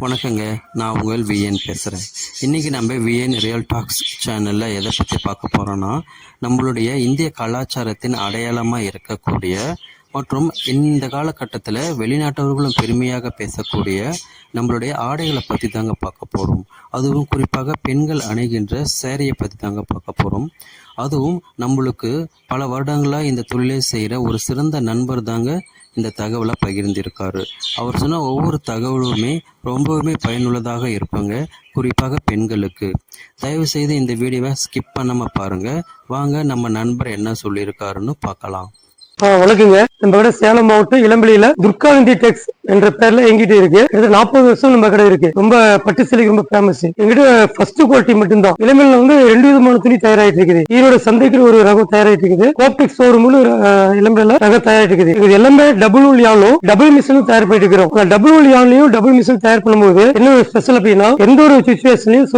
வணக்கங்க. நான் உங்கள் விஎன் பேசுகிறேன். இன்றைக்கி நம்ம விஎன் ரியல் டாக்ஸ் சேனலில் எதை பற்றி பார்க்க போகிறோன்னா, நம்மளுடைய இந்திய கலாச்சாரத்தின் அடையாளமாக இருக்கக்கூடிய மற்றும் இந்த காலகட்டத்தில் வெளிநாட்டவர்களும் பெருமையாக பேசக்கூடிய நம்மளுடைய ஆடைகளை பற்றி தாங்க பார்க்க போகிறோம். அதுவும் குறிப்பாக பெண்கள் அணிகின்ற சேரீயை பற்றி தாங்க பார்க்க போகிறோம். அதுவும் நம்மளுக்கு பல வருடங்களாக இந்த தொழிலை செய்கிற ஒரு சிறந்த நண்பர் தாங்க இந்த தகவலை பகிர்ந்திருக்காரு. அவர் சொன்ன ஒவ்வொரு தகவலுமே ரொம்பவுமே பயனுள்ளதாக இருப்பாங்க, குறிப்பாக பெண்களுக்கு. தயவு செய்து இந்த வீடியோவை ஸ்கிப் பண்ணாமல் பாருங்கள். வாங்க நம்ம நண்பர் என்ன சொல்லியிருக்காருன்னு பார்க்கலாம். வணக்கங்க. நம்ம கடை சேலம் மாவட்டம் இளம்பிள்ளையில துர்காந்தி டெக்ஸ் என்ற பேர்ல எங்கிட்ட இருக்கு. 40 வருஷம் நம்ம கடை இருக்கு. ரொம்ப பட்டு சேலைக்கு ரொம்ப ஃபேமஸ். எங்கிட்ட ஃபர்ஸ்ட் குவாலிட்டி மட்டும்தான். இளம்பிள்ளையில 2 விதமான துணி தயாராயிட்டு இருக்குது. ஈரோடு சந்தைக்கு ஒரு ரகம் தயாராயிட்டு இருக்குது. கோப்டெக்ஸ் ஷோரூம்ல இளம்பிள்ளையில ரகம் தயாராயிட்டு இருக்குது. இது எல்லாமே டபுள் உள் யானும் டபுள் மிஷினும் தயார் பண்ணிட்டு இருக்கிறோம். டபுள் உள் யான்லயும் டபுள் மிஷின் தயார் பண்ணும்போது என்ன ஒரு ஸ்பெஷல் அப்படின்னா, எந்த ஒரு சுச்சுவேஷன்லயும்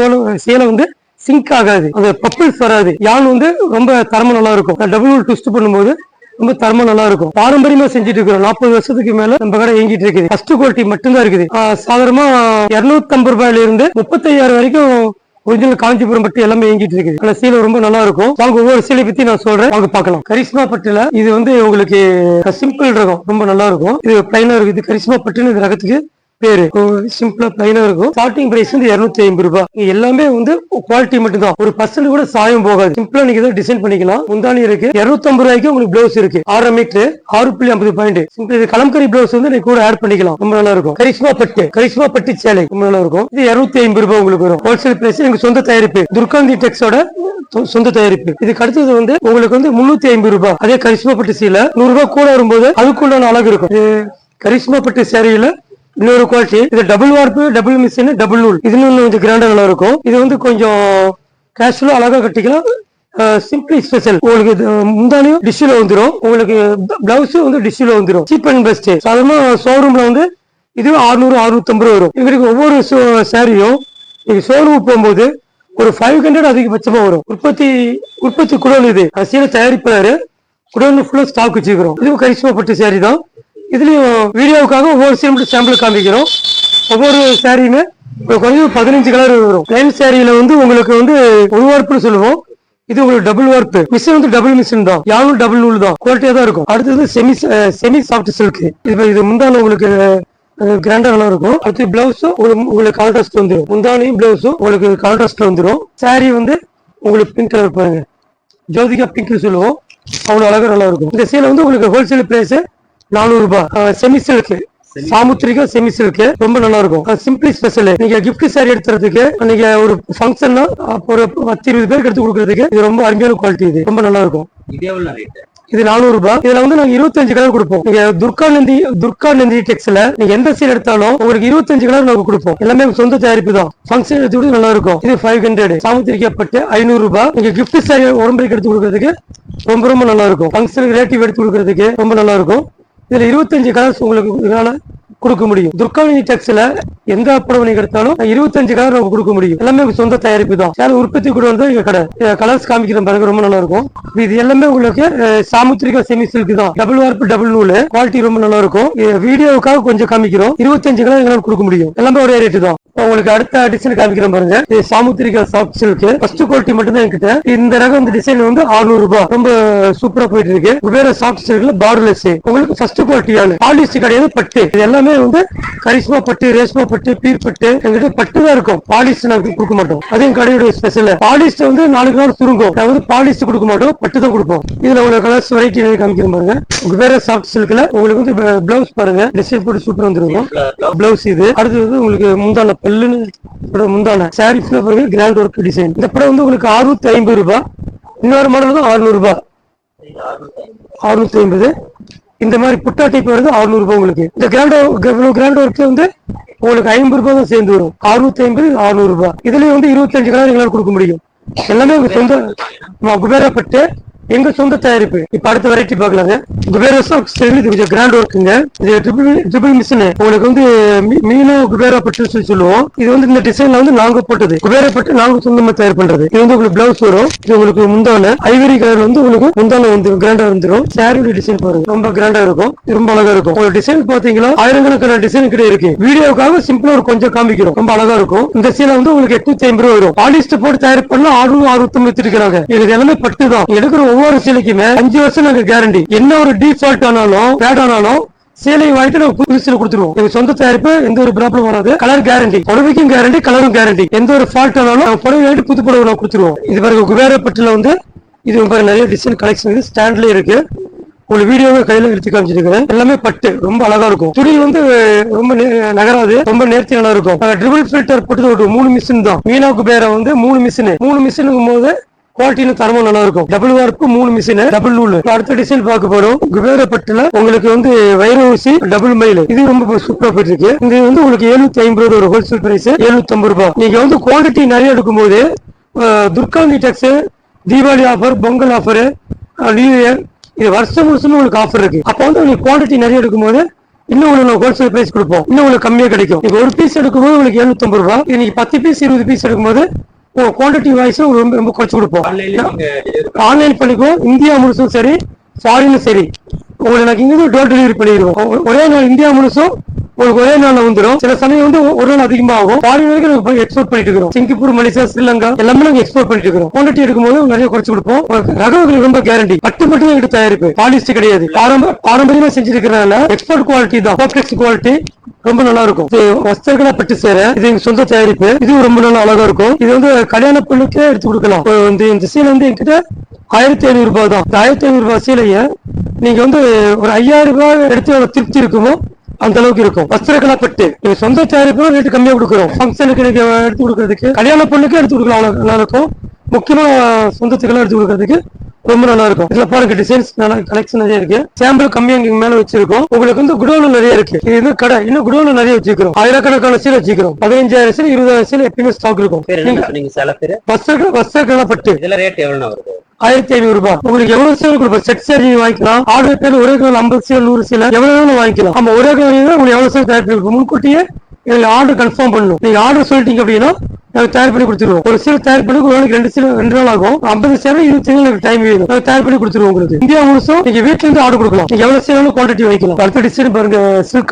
சேலை சிங்க் ஆகாது, அந்த பப்பிள்ஸ் வராது. யான் ரொம்ப தரமா நல்லா இருக்கும். டபுள் உள் ட்விஸ்ட் பண்ணும்போது ரொம்ப தரமா நல்லா இருக்கும். பாரம்பரியமா செஞ்சுட்டு இருக்கிறோம். 40 வருஷத்துக்கு மேல நம்ம கடை இயங்கிட்டு இருக்குது. ஃபர்ஸ்ட் குவாலிட்டி மட்டும்தான் இருக்குது. சாதாரணமா 250 ரூபாயில இருந்து 35,000 வரைக்கும் ஒரிஜினல் காஞ்சிபுரம் பட்டு எல்லாமே இயங்கிட்டு இருக்குது. அந்த சீலை ரொம்ப நல்லா இருக்கும். வாங்க ஒவ்வொரு சீலை பத்தி நான் சொல்றேன், வாங்க பார்க்கலாம். கரிஷ்மா பட்டுல இது உங்களுக்கு சிம்பிள் ரகம், ரொம்ப நல்லா இருக்கும். இது பிளைனா இருக்குது. இது கரிஷ்மா பட்டுன்னு இந்த ரகத்துக்கு பேரு. சிம்பிளா பிளைனா இருக்கும். ஸ்டார்டிங் பிரைஸ் 250 ரூபாய். எல்லாமே குவாலிட்டி மட்டும் தான். ஒரு % கூட சாயம் போகாது. சிம்பிளா நீங்க தான் டிசைன் பண்ணிக்கலாம். முந்தானி இருக்கு. 250 ரூபாய்க்கு உங்களுக்கு பிளவுஸ் இருக்கு. 6 மீட்டர் 6.50 பாயிண்ட். சிம்பிள் இது கலம்கரி பிளவுஸ் நீங்க கூட ஆட் பண்ணிக்கலாம். ரொம்ப நல்லா இருக்கும். கரிஷ்மா பட்டு சேலை ரொம்ப நல்லா இருக்கும். இது 250 ரூபாய் உங்களுக்கு வரும். ஹோல்சேல் பிரைஸ் எங்க சொந்த தயாரிப்பு, துர்காந்தி டெக்ஸோட சொந்த தயாரிப்பு. இதுக்கு அடுத்தது உங்களுக்கு 350 ரூபாய். அதே கரிஷ்மா பட்டு சீலை 100 ரூபாய் கூட வரும்போது அதுக்குள்ள அழகு இருக்கும். கரிஷ்மா பட்டு சேரியில இன்னொரு குவாலிட்டி, இது டபுள் வார்ப்பு டபுள் மிஷின் டபுள் நூல். இது கொஞ்சம் கிராண்டா நல்லா இருக்கும். இது கொஞ்சம் கேஷுவலா அழகா கட்டிக்கலாம். Simply special. உங்களுக்கு முந்தானியும் டிஷ்யூல வந்துடும். உங்களுக்கு பிளவுஸ் டிஷ்யூல வந்துடும். Cheap and best. சாதாரண ஷோரூம்ல இது 600-650 ரூபாய் வரும். எங்களுக்கு ஒவ்வொரு சாரியும் நீங்க ஷோரூம் போகும்போது ஒரு 500 அதிகபட்சமா வரும். உற்பத்தி குடோன். இது சீலை தயாரிப்பாரு குடோன் ஃபுல்லா ஸ்டாக் வச்சுக்கிறோம். இதுவும் கரிஷ்மா பட்டு சாரி தான். இதுலயும் வீடியோவுக்காக ஒவ்வொரு சீல் சாம்பிள் காமிக்கிறோம். ஒவ்வொரு சாரியுமே கொஞ்சம் 15 கலர் வரும். பிளைன் சாரியில உங்களுக்கு ஒரு வார்ப்புன்னு சொல்லுவோம். இது உங்களுக்கு டபுள் வார்ப்பு. மிஷின் டபுள் மிஷின் தான். யாரும் டபுள் நூல் தான். குவாலிட்டியா தான் இருக்கும். அடுத்தது செமி சாஃப்ட் சில்க். இது முந்தான உங்களுக்கு கிராண்டா நல்லா இருக்கும். அடுத்து பிளவுஸும் உங்களுக்கு கான்ட்ராஸ்ட் வந்துடும். முந்தானியும் பிளவுஸும் உங்களுக்கு கான்ட்ராஸ்ட் வந்துடும். சாரி உங்களுக்கு பிங்க் கலர் பாருங்க, ஜோதிகா பிங்க் சொல்லுவோம். அவ்வளவு அழகா நல்லா இருக்கும். இந்த சீலை உங்களுக்கு ஹோல்சேல் பிரைஸ் 400 ரூபாய். செமி சில்க் சாமுத்திரிகா செமி சில்க் ரொம்ப நல்லா இருக்கும். Simply special. நீங்க கிஃப்ட் சாரி எடுத்துறதுக்கு, நீங்க ஒரு ஃபங்க்ஷன்னா ஒரு 10-20 பேருக்கு எடுத்து கொடுக்கறதுக்கு இது ரொம்ப அருமையான குவாலிட்டி. இது ரொம்ப நல்லா இருக்கும். இது 400 ரூபாய். இதுல நாங்க 25 கலர் கொடுப்போம். நீங்க துர்காநந்தி டெக்ஸ்ல நீங்க எந்த சீல் எடுத்தாலும் உங்களுக்கு 25 கலர் நாங்க கொடுப்போம். எல்லாமே சொந்த தயாரிப்பு தான். ஃபங்க்ஷன் எடுத்து நல்லா இருக்கும். இது 500. சாமுத்திரிகா பட்டு 500 ரூபாய். நீங்க கிஃப்ட் சாரி உடம்புக்கு எடுத்து கொடுக்கறதுக்கு ரொம்ப நல்லா இருக்கும். ஃபங்க்ஷன் ரிலேட்டிவ் எடுத்து கொடுக்கறதுக்கு ரொம்ப நல்லா இருக்கும். இதுல 25 கலர்ஸ் உங்களுக்கு இதனால கொடுக்க முடியும். துர்காநந்தி டெக்ஸ்ல எந்த புடவை நீங்க எடுத்தாலும் 25 கலர் நம்ம கொடுக்க முடியும். எல்லாமே சொந்த தயாரிப்பு தான். சேலை உற்பத்தி கூட எங்க கடை. கலர்ஸ் காமிக்கிற பாருங்க, ரொம்ப நல்லா இருக்கும். இது எல்லாமே உங்களுக்கு சாமுத்திரிகா செமி சில்க் தான். டபுள் வார்ப்பு டபுள் நூல். குவாலிட்டி ரொம்ப நல்லா இருக்கும். வீடியோவுக்காக கொஞ்சம் காமிக்கிறோம். 25 கலர் எங்களால் கொடுக்க முடியும். எல்லாமே ஒரே ரேட்டு தான். உங்களுக்கு அடுத்த டிசைன் காமிக்கிறேன் பாருங்க. இது சாமுத்திரிகா சாஃப்ட் சில்க். ஃபர்ஸ்ட் குவாலிட்டி மட்டும் தான் என்கிட்ட. இந்த ரகம் இந்த டிசைன் 600 ரூபாய். ரொம்ப சூப்பரா போயிட்டு இருக்கு. வேற சாஃப்ட் சில்க்ல பார்டர்லெஸ். உங்களுக்கு ஃபர்ஸ்ட் குவாலிட்டியான பாலிஸ்ட் கிடையாது, பட்டு. இது எல்லாமே கரிஷ்மா பட்டு, ரேஷ்மா பட்டு, பீர் பட்டு. எங்கிட்ட பட்டு தான் இருக்கும். பாலிஸ்ட் நாங்க கொடுக்க மாட்டோம். அதையும் கடையோட ஸ்பெஷல். பாலிஸ்ட் 4 நாள் சுருங்கும். பாலிஸ்ட் கொடுக்க மாட்டோம், பட்டு தான் கொடுப்போம். இதுல உங்களுக்கு கலர்ஸ் வெரைட்டி காமிக்கிறேன் பாருங்க. வேற சாஃப்ட் சில்க்ல உங்களுக்கு பிளவுஸ் பாருங்க, டிசைன் போட்டு சூப்பரா வந்துருக்கும் பிளவுஸ். இது அடுத்தது உங்களுக்கு முந்தான பல்லுன்னு முந்தான சாரி பாருங்க, கிராண்ட் ஒர்க் டிசைன். இந்த படம் உங்களுக்கு 650 ரூபாய். இன்னொரு மாடல் 600 ரூபாய். 650. இந்த மாதிரி புட்டா டைப் வருது 600 ரூபாய். உங்களுக்கு இந்த கிராண்ட் ஒர்க் உங்களுக்கு 50 ரூபாய் தான் சேர்ந்து வரும். 650 600 ரூபாய். இதுலயும் 25 கலர் எங்களால் கொடுக்க முடியும். எல்லாமே சொந்த குபேரப்பட்டு எங்க சொந்த தயாரிப்பு. இப்ப அடுத்த வெரைட்டி பார்க்கலாங்க. குபேரா சாக்ஸ் இது கொஞ்சம் கிராண்ட் ஒர்க்குங்க. இது ட்ரிபிள் மிஷின். உங்களுக்கு வந்து மீனோ குபேரா பட்டு சொல்லுவோம். இது வந்து இந்த டிசைன்ல வந்து நாங்க போட்டது குபேரா பட்டு நாங்க சொந்தமா தயார் பண்றது. இது வந்து உங்களுக்கு பிளவுஸ் வரும். இது உங்களுக்கு முந்தான ஐவரி கலர் வந்து உங்களுக்கு முந்தான வந்து கிராண்டா வந்துடும். சாரியோட டிசைன் பாருங்க ரொம்ப கிராண்டா இருக்கும். ரொம்ப அழகா இருக்கும். ஒரு டிசைன் பாத்தீங்கன்னா ஆயிரக்கணக்கான டிசைன் கிட்ட இருக்கு. வீடியோக்காக சிம்பிளா ஒரு கொஞ்சம் காமிக்கிறோம். ரொம்ப அழகா இருக்கும். இந்த சீலை வந்து உங்களுக்கு 850 ரூபாய் வரும். பாலிஸ்டர் போட்டு தயார் பண்ணலாம். 660 இருக்கிறாங்க. இது எல்லாமே பட்டு தான். எடுக்கிற ஒவ்வொரு சீலைக்குமே 5 வருஷம் நாங்க கேரண்டி. என்ன ஒரு டிஃபால்ட் ஆனாலும் பேட் ஆனாலும் சேலையை வாங்கிட்டு நம்ம புதுசில கொடுத்துருவோம். எங்க சொந்த தயாரிப்பு, எந்த ஒரு ப்ராப்ளம் வராது. கலர் கேரண்டி, புடவைக்கும் கேரண்டி, கலரும் கேரண்டி. எந்த ஒரு ஃபால்ட் ஆனாலும் புடவை வாங்கிட்டு புது புடவை நான் கொடுத்துருவோம். இது பாருங்க குபேரா பட்டுல வந்து இது பாருங்க நிறைய டிசைன் கலெக்ஷன் இது ஸ்டாண்ட்லயே இருக்கு. ஒரு வீடியோவை கையில எடுத்து காமிச்சிருக்கிறேன். எல்லாமே பட்டு ரொம்ப அழகா இருக்கும். துணி வந்து ரொம்ப நகராது, ரொம்ப நேர்த்தி நல்லா இருக்கும். ட்ரிபிள் ஃபில்டர் போட்டு ஒரு 3 மிஷின் தான். மீனா குபேரா வந்து 3 மிஷினுக்கும் போது குவாலிட்டியில தரமும் நல்லா இருக்கும். டபுள் வார்ப்பு 3 மிஷின், டபுள் நூல். அடுத்த டிசைன் பார்க்க போறோம். குபேரா பட்டுல உங்களுக்கு வந்து வைர ஊசி டபுள் மைல். இது ரொம்ப சூப்பரா போயிட்டு இருக்கு. இது வந்து உங்களுக்கு 750 ரூபாய் ஒரு ஹோல்சேல் பிரைஸ். 750 ரூபாய். நீங்க வந்து குவான்டிட்டி நிறைய எடுக்கும் போது துர்காந்தி டெக்ஸ் Deepavali offer, Pongal offer, new year, இது வருஷம் உங்களுக்கு ஆஃபர் இருக்கு. அப்ப வந்து உங்களுக்கு குவான்டிட்டி நிறைய எடுக்கும் போது இன்னும் உங்களுக்கு ஹோல்சேல் பிரைஸ் கொடுப்போம். இன்னும் உங்களுக்கு கம்மியா கிடைக்கும். நீங்க ஒரு பீஸ் எடுக்கும்போது உங்களுக்கு 750 ரூபாய். இன்னைக்கு 10 பீஸ் 20 பீஸ் எடுக்கும்போது குவான்டிட்டி வைஸ் ரொம்ப ரொம்ப குறைச்சு கொடுப்போம். ஆன்லைன் பண்ணிக்குவோம். இந்தியா முழுசும் சரி, ஃபாரினும் சரி. உங்களுக்கு எனக்கு இங்க டோர் டெலிவரி பண்ணிடுவோம். ஒரே நாள் இந்தியா முழுசும் உங்களுக்கு ஒரே நாள்ல வந்துடும். சில சமயம் வந்து ஒரு நாள் அதிகமா ஆகும். ஃபாரின் வரைக்கும் எக்ஸ்போர்ட் பண்ணிட்டு இருக்கிறோம். சிங்கப்பூர், மலேசியா, ஸ்ரீலங்கா எல்லாமே நாங்க எக்ஸ்போர்ட் பண்ணிட்டு இருக்கிறோம். குவான்டிட்டி எடுக்கும்போது நிறைய குறைச்சு கொடுப்போம். ரகங்களுக்கு ரொம்ப கேரண்டி. பட்டு மட்டும் எங்கிட்ட தயாரிப்பு, பாலிஸ்டர் கிடையாது. பாரம்பரியமா செஞ்சிருக்கிறதுனால எக்ஸ்போர்ட் குவாலிட்டி தான். காம்ப்ளெக்ஸ் குவாலிட்டி ரொம்ப நல்லா இருக்கும். வஸ்திரங்களா பட்டு சேர இது எங்க சொந்த தயாரிப்பு. இது ரொம்ப நல்லா அழகா இருக்கும். இது வந்து கல்யாண பெண்ணுக்கே எடுத்து கொடுக்கலாம். இந்த சீலை வந்து என்கிட்ட 1500 ரூபாய் தான். 1500 ரூபாய் சீலைய நீங்க வந்து ஒரு 5000 ரூபாய் எடுத்து திருப்தி இருக்குமோ அந்த அளவுக்கு இருக்கும். வஸ்திரக்கலா பட்டு நீங்க சொந்த தயாரிப்பு ரேட்டு கம்மியா கொடுக்குறோம். ஃபங்க்ஷனுக்கு நீங்க எடுத்து கொடுக்கறதுக்கு, கல்யாண பொண்ணுக்கு எடுத்து கொடுக்கலாம். நல்லா இருக்கும். முக்கியமா சொந்தத்துக்கெல்லாம் எடுத்து கொடுக்கறதுக்கு ரொம்ப நல்லா இருக்கும். இதுல பாருங்க டிசைன்ஸ் கலெக்ஷன் நிறைய இருக்கு. சாம்பிள் கம்மியா இங்க மேல வச்சிருக்கோம். உங்களுக்கு வந்து குடோன்ல நிறைய இருக்கு. இது வந்து கடை இன்னும் குடோன்ல நிறைய வச்சிருக்கோம். ஆயிரக்கணக்கான சீலை வச்சிருக்கோம். 15,000 சீலை 20,000 சீலை எப்பயுமே ஸ்டாக் இருக்கும். வஸ்திரக்கலா பட்டு இதுல ரேட் எவ்வளவு வருது? 1500 ரூபாய். உங்களுக்கு எவ்வளவு சேவை கொடுப்போம். செட் சேரி வாங்கிக்கலாம். ஆர்டர் பேர் ஒரே கிலோ 50 சேல் 100 சேல எவ்வளவு வேணும் வாங்கிக்கலாம். நம்ம ஒரே கிலோ உங்களுக்கு எவ்வளவு சேவை தயார் பண்ணி முன்கூட்டியே எங்களுக்கு ஆர்டர் கன்ஃபார்ம் பண்ணணும். நீங்க ஆர்டர் சொல்லிட்டீங்க அப்படின்னா நாங்க தயார் பண்ணி கொடுத்துருவோம். ஒரு சீலை தயார் பண்ணி ஒரு நாளைக்கு 2 நாள் ஆகும். 50 சேலை 20 எனக்கு டைம் வேணும். நாங்க தயார் பண்ணி கொடுத்துருவோம். உங்களுக்கு இந்தியா முழுசும் நீங்க வீட்டுல இருந்து ஆர்டர் கொடுக்கலாம். நீங்க எவ்வளவு சேலும் குவான்டிட்டி வாங்கிக்கலாம். அடுத்த டிசைன் பாருங்க. சில்க்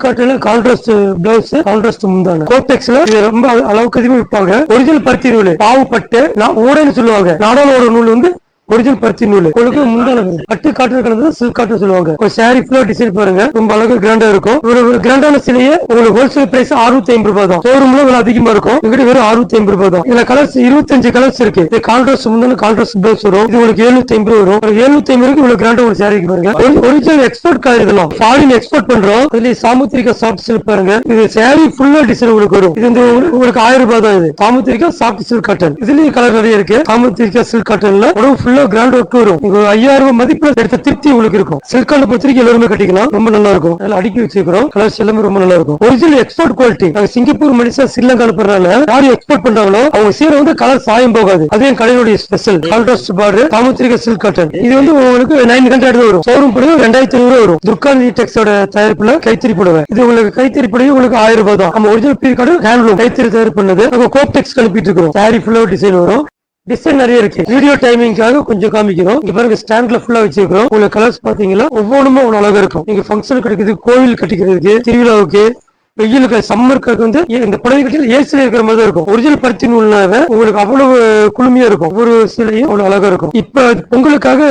காட்டன்ல கான்ட்ராஸ்ட் பிளவுஸ், கான்ட்ராஸ்ட் முந்தான கோப்டெக்ஸ்ல இது ரொம்ப அளவுக்கு அதிகமா விற்பாங்க. ஒரிஜினல் பருத்தி நூல், பாவுப்பட்டு ஓடைன்னு சொல்லுவாங்க. நாடாள ஒரு நூல் வந்து ஒரிஜினல் பருத்தி நூல். உங்களுக்கு முந்தான பட்டு காட்டன் கலந்து சில்க் காட்டன் சொல்லுவாங்க. ஒரு சாரி ஃபுல்லா டிசைன் பாருங்க ரொம்ப அழகா கிராண்டா இருக்கும். ஒரு கிராண்டான சிலையே உங்களுக்கு ஹோல்சேல் பிரைஸ் 650 ரூபாய் தான். ஷோரூம்ல விலை அதிகமா இருக்கும். எங்கிட்ட வெறும் 650 ரூபாய் தான். இதுல கலர்ஸ் 25 கலர்ஸ் இருக்கு. இது கான்ட்ராஸ்ட் முந்தான கான்ட்ராஸ்ட் பிளவுஸ் வரும். இது உங்களுக்கு 750 வரும். 750 இவ்வளவு கிராண்டா ஒரு சாரிக்கு பாருங்க. ஒரிஜினல் எக்ஸ்போர்ட் கார் இதெல்லாம் ஃபாரின் எக்ஸ்போர்ட் பண்றோம். இதுல சாமுத்திரிகா சாஃப்ட் சில்க் பாருங்க. இது சாரி ஃபுல்லா டிசைன் உங்களுக்கு வரும். இது வந்து உங்களுக்கு 1000 ரூபாய் தான். இது சாமுத்திரிகா சாஃப்ட் சில்க் காட்டன். இதுலயும் கலர் நிறைய இருக்கு. சாமுத்திரிகா சில்க் காட்டன்ல உடம்பு ஃபுல்லா கிராண்ட் ஒர்க் வரும். 5000 ரூபாய் மதிப்புல எடுத்த திருப்தி உங்களுக்கு இருக்கும். சில்கான பொறுத்தவரைக்கும் எல்லாருமே கட்டிக்கலாம். ரொம்ப நல்லா இருக்கும். அதெல்லாம் அடுக்கி வச்சிருக்கிறோம். கலர்ஸ் எல்லாமே ரொம்ப நல்லா இருக்கும். Original export quality. நாங்க சிங்கப்பூர், மலேசியா, ஸ்ரீலங்கா அனுப்புறதுனால யாரு எக்ஸ்போர்ட் பண்றாங்களோ அவங்க சீரை வந்து கலர் சாயம் போகாது. அதே கடையினுடைய special contrast border Samudrika silk cotton. இது வந்து உங்களுக்கு 900 வரும். ஷோரூம் படி 2500 வரும். துர்காந்தி டெக்ஸோட தயாரிப்புல கைத்தறி புடவை. இது உங்களுக்கு கைத்தறி புடவை உங்களுக்கு 1000 ரூபாய் தான். நம்ம ஒரிஜினல் பீர் கார்டு ஹேண்ட்லூம் கைத்தறி தயார் பண்ணது. கோப் டெக்ஸ் அனுப்பிட்டு இருக்கிறோம். சாரி ஃபுல்லா டிசைன் வரும். டிசைன் நிறைய இருக்கு. வீடியோ டைமிங்காக கொஞ்சம் காமிக்கிறோம். இங்க பாருங்க ஸ்டாண்ட்ல ஃபுல்லா வச்சிருக்கோம். உங்களுக்கு கலர்ஸ் பாத்தீங்கன்னா ஒவ்வொன்றுமே அவ்வளவு அழகா இருக்கும். நீங்க ஃபங்க்ஷன் கிடைக்குது, கோவில் கட்டிக்கிறதுக்கு, திருவிழாவுக்கு, வெயிலுக்கு, சம்மருக்கு வந்து இந்த புடவை கட்டில ஏசில இருக்கிற மாதிரி தான் இருக்கும். ஒரிஜினல் பருத்தி நூல்னாவே உங்களுக்கு அவ்வளவு குளுமையா இருக்கும். ஒவ்வொரு சீலையும் அவ்வளவு அழகா இருக்கும். இப்ப பொங்கலுக்காக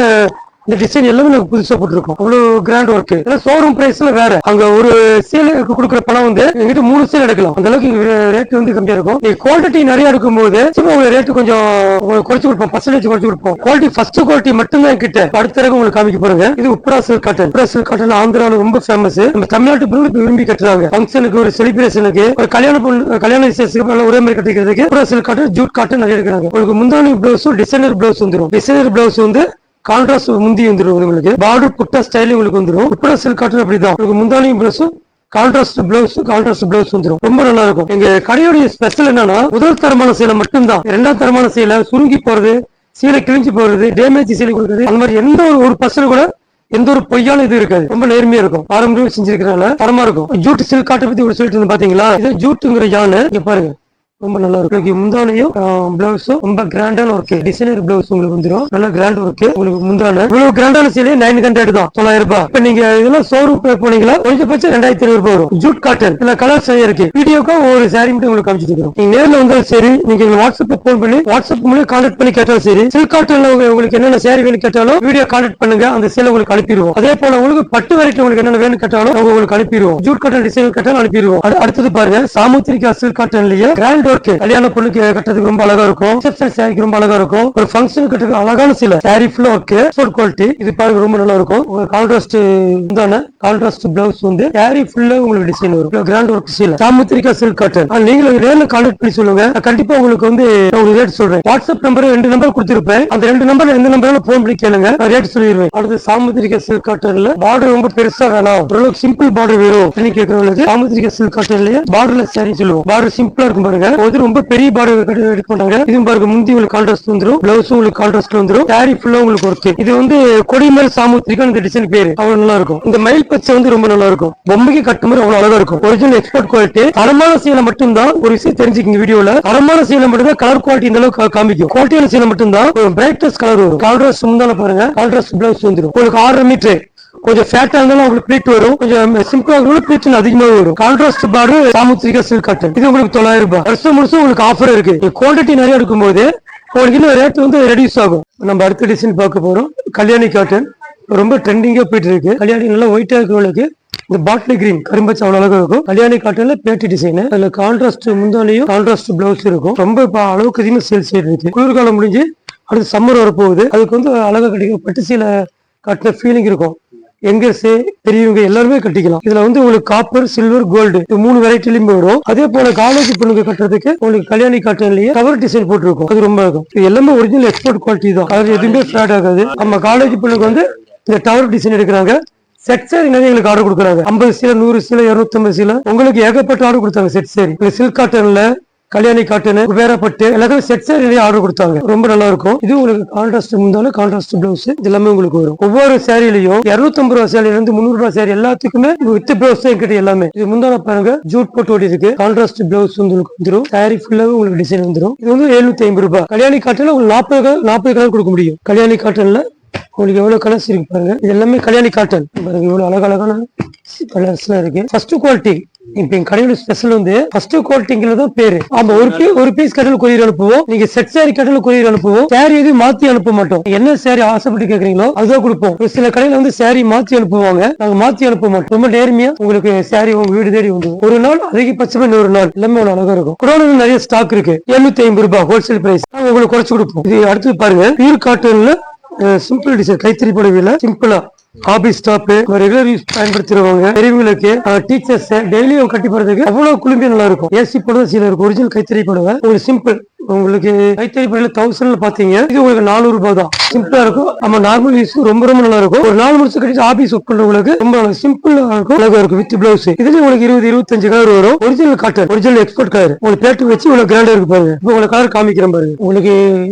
இந்த டிசைன் எல்லாமே நாங்க புதுசா போட்டிருக்கோம். அவ்வளவு கிராண்ட் ஒர்க். ஷோரூம் பிரைஸ்ல வேற. அங்க ஒரு சேலுக்கு கொடுக்குற பணம் வந்து எங்கிட்ட 3 சேல் எடுக்கலாம். அந்த அளவுக்கு ரேட் வந்து கம்மியா இருக்கும். நீங்க குவாலிட்டி நிறைய இருக்கும் போது ரேட் கொஞ்சம் குறைச்சு கொடுப்போம். பர்சன்டேஜ் குறைச்சு கொடுப்போம். குவாலிட்டி ஃபர்ஸ்ட் குவாலிட்டி மட்டும் தான் கிட்ட. அடுத்த ரகம் உங்களுக்கு காமிக்க போறேங்க. இது உப்ரா சில்க் காட்டன். உப்ரா சில்க் காட்டன் ஆந்திரால ரொம்ப ஃபேமஸ். நம்ம தமிழ்நாட்டு பொண்ணு விரும்பி கட்டுறாங்க. ஃபங்க்ஷனுக்கு, ஒரு செலிப்ரேஷனுக்கு, ஒரு கல்யாண விசேஷத்துக்கு ஒரே மாதிரி கட்டிக்கிறதுக்கு உப்ரா சில்க் காட்டன், ஜூட் காட்டன் நிறைய எடுக்கிறாங்க. உங்களுக்கு முந்தானி பிளவுஸ் டிசைனர் பிளவுஸ் வந்துடும். டிசைனர் பிளவுஸ் வந்து கான்ட்ராஸ்ட் முந்தி வந்துடும். உங்களுக்கு பார்டர் புட்டா ஸ்டைல் உங்களுக்கு வந்துடும். உப்ரா சில்க் காட்டன் அப்படிதான். உங்களுக்கு முந்தானி பிளவுஸ் கான்ட்ராஸ்ட் பிளவுஸ் வந்துடும். ரொம்ப நல்லா இருக்கும். எங்க கடையோடைய ஸ்பெஷல் என்னன்னா முதல் தரமான சேலை மட்டும்தான். 2ஆம் தரமான சேலை சுருங்கி போறது, சீலை கிழிஞ்சு போறது, டேமேஜ் சீலை கொடுக்குறது, அந்த மாதிரி எந்த ஒரு பர்சன் கூட எந்த ஒரு பொய்யான இது இருக்காது. ரொம்ப நேர்மையா இருக்கும். பாரம்பரியம் செஞ்சிருக்கிறனால தரமா இருக்கும். ஜூட் சில்க் காட்டை பத்தி ஒரு சொல்லிட்டு இருந்தேன் பாத்தீங்களா? இது ஜூட்டுங்கிற யானை இங்க பாருங்க, ரொம்ப நல்லா இருக்கும். முந்தானையும் பிளவுஸும் ரொம்ப கிராண்டான ஒர்க், டிசைனர் பிளவுஸ் உங்களுக்கு வந்துடும். நல்ல கிராண்ட் ஒர்க் உங்களுக்கு. முந்தான இவ்வளவு கிராண்டான சேலையே 900 தான், 900 ரூபாய். இப்ப நீங்க இதெல்லாம் ஷோரூம் போனீங்களா கொஞ்சம் 2500 ரூபாய் வரும். ஜூட் காட்டன் இல்ல கலர் சரியா இருக்கு. வீடியோக்கா ஒரு சாரி மட்டும் உங்களுக்கு காமிச்சிட்டு இருக்கோம். நீங்க நேர்ல வந்தாலும் சரி, நீங்க வாட்ஸ்அப்ல போன் பண்ணி வாட்ஸ்அப் மூலம் கான்டாக்ட் பண்ணி கேட்டாலும் சரி, சில்க் காட்டன்ல உங்களுக்கு என்னென்ன சாரி வேணும் கேட்டாலும் வீடியோ கான்டாக்ட் பண்ணுங்க, அந்த சேலை உங்களுக்கு அனுப்பிடுவோம். அதே போல உங்களுக்கு பட்டு வெரைட்டி உங்களுக்கு என்னென்ன வேணும் கேட்டாலும் உங்களுக்கு அனுப்பிடுவோம். ஜூட் காட்டன் டிசைன் கேட்டாலும் அனுப்பிடுவோம். அடுத்தது பாருங்க, சாமுத்திரிகா சில்க் காட்டன்லயே கிராண்ட் கல்யாண பொண்ணுக்கு கட்டுறதுக்கு ரொம்ப அழகா இருக்கும். ரிசப்ஷன் சாரிக்கு ரொம்ப அழகா இருக்கும். ஒரு ஃபங்க்ஷன் கட்டுறதுக்கு அழகான சில சாரி ஃபுல்லா ஒர்க், எக்ஸ்போர்ட் குவாலிட்டி. இது பாருங்க ரொம்ப நல்லா இருக்கும். கான்ட்ராஸ்ட் தான, கான்ட்ராஸ்ட் பிளவுஸ் வந்து சாரி ஃபுல்லா உங்களுக்கு டிசைன் வரும். கிராண்ட் ஒர்க் சீல சாமுத்திரிகா சில்க் காட்டன். நீங்க நேர்ல கான்டாக்ட் பண்ணி சொல்லுங்க, கண்டிப்பா உங்களுக்கு வந்து உங்களுக்கு ரேட் சொல்றேன். வாட்ஸ்அப் நம்பர் 2 நம்பர் கொடுத்திருப்பேன். அந்த 2 நம்பர்ல எந்த நம்பரால போன் பண்ணி கேளுங்க, ரேட் சொல்லிடுவேன். அடுத்து சாமுத்திரிகா சில்க் காட்டன்ல பார்டர் ரொம்ப பெருசா வேணாம், ஓரளவுக்கு சிம்பிள் பார்டர் வேணும் கேட்கறவங்களுக்கு சாமுத்திரிகா சில்க் காட்டன்லயே பார்டர்ல சாரி சொல்லுவோம். பார்டர் சிம்பிளா இருக்கும் பாருங்க, அது ரொம்ப பெரிய பார்டர் எடுக்க மாட்டாங்க. இதுவும் பாருங்க, முந்தி உங்களுக்கு கான்ட்ராஸ்ட் வந்துரும், பிளவுஸும் உங்களுக்கு கான்ட்ராஸ்ட் வந்துரும், சாரி ஃபுல்லா உங்களுக்கு ஒர்க். இது வந்து கொடிமேல் சாமுத்திரிகா இந்த டிசைன் பேரு. அவ்வளவு நல்லா இருக்கும். இந்த மயில் பச்சை வந்து ரொம்ப நல்லா இருக்கும். பொம்மைக்கு கட்டும்போது அவ்வளவு அழகா இருக்கும். Original export quality. தரமான சீலை மட்டும் தான் ஒரு விஷயம் தெரிஞ்சுக்கங்க வீடியோல. தரமான சீலை மட்டும் தான் கலர் குவாலிட்டி இந்த அளவுக்கு காமிக்கும். குவாலிட்டியான சீலை மட்டும் தான் பிரைட்னஸ் கலர் வரும். கான்ட்ராஸ்ட் முந்தான பாருங்க, கான்ட்ராஸ்ட் பிளவுஸ் வந்துரும். உங்களுக்கு 6 மீட்டர் கொஞ்சம் ஃபேட்டா இருந்தாலும் உங்களுக்கு ப்ளீட் வரும், கொஞ்சம் சிம்பிளா இருந்தாலும் ப்ளீட் அதிகமாக வரும். Contrast border Samudrika silk cotton. இது உங்களுக்கு 900 ரூபாய். வருஷம் முழுசும் உங்களுக்கு ஆஃபர் இருக்கு. குவான்டிட்டி நிறைய இருக்கும்போது உங்களுக்கு இன்னும் ரேட் வந்து ரெடியூஸ் ஆகும். நம்ம அடுத்த டிசைன் பார்க்க போறோம். கல்யாணி காட்டன் ரொம்ப ட்ரெண்டிங்கா போயிட்டு இருக்கு. கல்யாணி நல்லா ஒயிட்டா இருக்கிறவங்களுக்கு இந்த பாட்டில் கிரீன் கரும்பச்சு அவ்வளவு அழகா இருக்கும். கல்யாணி காட்டன்ல பேட்டி டிசைன், அதுல கான்ட்ராஸ்ட் முந்தானையும் கான்ட்ராஸ்ட் பிளவுஸ் இருக்கும். ரொம்ப அளவுக்கு அதிகமாக சேல்ஸ் இருக்கு. குளிர்காலம் முடிஞ்சு அடுத்து சம்மர் வரப்போகுது, அதுக்கு வந்து அழகா கிடைக்கும். பட்டு சீலை காட்டின ஃபீலிங் இருக்கும். யங்கர்ஸ் பெரியவங்க எல்லாருமே கட்டிக்கலாம். இதுல வந்து உங்களுக்கு காப்பர், சில்வர், கோல்டு இது 3 வெரைட்டிலயுமே வரும். அதே போல காலேஜ் பொண்ணுங்க கட்டுறதுக்கு உங்களுக்கு கல்யாணி காட்டன்லயே கவர் டிசைன் போட்டிருக்கும். அது ரொம்ப இருக்கும். இது எல்லாமே ஒரிஜினல் எக்ஸ்போர்ட் குவாலிட்டி தான். அது எதுவுமே ஃபிளாட் ஆகாது. நம்ம காலேஜ் பொண்ணுக்கு வந்து இந்த டவர் டிசைன் எடுக்கிறாங்க. செட் சாரி நிறைய எங்களுக்கு ஆர்டர் கொடுக்குறாங்க. 50 சீலை, 100 சீலை, 250 சீலை உங்களுக்கு ஏகப்பட்ட ஆர்டர் கொடுத்தாங்க. செட் சாரி சில்க் காட்டன்ல, கல்யாணி காட்டன், வேறப்பட்டு எல்லாத்தையும் செட் சாரி நிறைய ஆர்டர் கொடுத்தாங்க. ரொம்ப நல்லா இருக்கும். இது உங்களுக்கு கான்ட்ராஸ்ட் முந்தான, கான்ட்ராஸ்ட் பிளவுஸ் எல்லாமே உங்களுக்கு வரும். ஒவ்வொரு சேரிலையும் 250 ரூபாய் சேரில இருந்து 300 ரூபாய் சேரி எல்லாத்துக்குமே வித் பிளவுஸ் என்கிட்ட எல்லாமே. இது முந்தான பாருங்க, ஜூட் போட்டு ஓடி இருக்கு. கான்ட்ராஸ்ட் பிளவுஸ் உங்களுக்கு வந்துடும். சாரி ஃபுல்லாவே உங்களுக்கு டிசைன் வந்துடும். இது வந்து 750 ரூபாய். கல்யாணி காட்டன்ல உங்களுக்கு 40 கலர் கொடுக்க முடியும். கல்யாணி காட்டன்ல உங்களுக்கு எவ்வளவு கலர்ஸ் இருக்கு பாருங்க. இது எல்லாமே கல்யாணி காட்டன் பாருங்க, இவ்வளவு அழகழகான கலர்ஸ் எல்லாம் இருக்கு. First quality. இப்ப எங்க கடையோட ஸ்பெஷல் வந்து ஃபர்ஸ்ட் குவாலிட்டிங்கிறது தான் பேரு. ஆமா, ஒரு பீஸ் கடையில கொரியர் அனுப்புவோம். நீங்க செட் சாரி கடையில கொரியர் அனுப்புவோம். சாரி எதுவும் மாத்தி அனுப்ப மாட்டோம். என்ன சாரி ஆசைப்பட்டு கேக்குறீங்களோ அதுதான் கொடுப்போம். ஒரு சில கடையில வந்து சாரி மாத்தி அனுப்புவாங்க, நாங்க மாத்தி அனுப்ப மாட்டோம். ரொம்ப நேர்மையா உங்களுக்கு சாரி உங்க வீடு தேடி வந்து ஒரு நாள், அதிகபட்சமா 100 நாள் எல்லாமே அழகா இருக்கும். குடோன்ல நிறைய ஸ்டாக் இருக்கு. 750 ரூபாய் ஹோல்சேல் பிரைஸ். நாங்க உங்களுக்கு குறைச்சு கொடுப்போம். இது அடுத்து பாருங்க, பியூர் காட்டன்ல சிம்பிள் டிசைன், கைத்தறி புடவையில சிம்பிளா ஆபீஸ் ஸ்டாப், ரெகுலர் யூஸ் பயன்படுத்துறவங்க, பெரியவங்களுக்கு, டீச்சர்ஸ் டெய்லியும் கட்டி போறதுக்கு அவ்வளவு குளுமையா நல்லா இருக்கும். ஏசி புடவை சீல இருக்கும். ஒரிஜினல் கைத்தறி புடவை உங்களுக்கு சிம்பிள். உங்களுக்கு கைத்தறி புடவை 1000 பாத்தீங்க, இது உங்களுக்கு 400 ரூபாய் தான். சிம்பிளா இருக்கும். நம்ம நார்மல் யூஸ் ரொம்ப ரொம்ப நல்லா இருக்கும். ஒரு 4 முடிச்சு கட்டிட்டு ஆபீஸ் ஒர்க் பண்றவங்களுக்கு ரொம்ப சிம்பிளா இருக்கும், அழகா இருக்கும். வித் பிளவுஸ் இதுல உங்களுக்கு 20-25 கலர் வரும். Original cotton, original export colour. உங்களுக்கு பேட்டு வச்சு இவ்வளவு கிராண்டா இருக்கு பாருங்க. இப்போ உங்களுக்கு கலர் காமிக்கிறேன் பாருங்க. உங்களுக்கு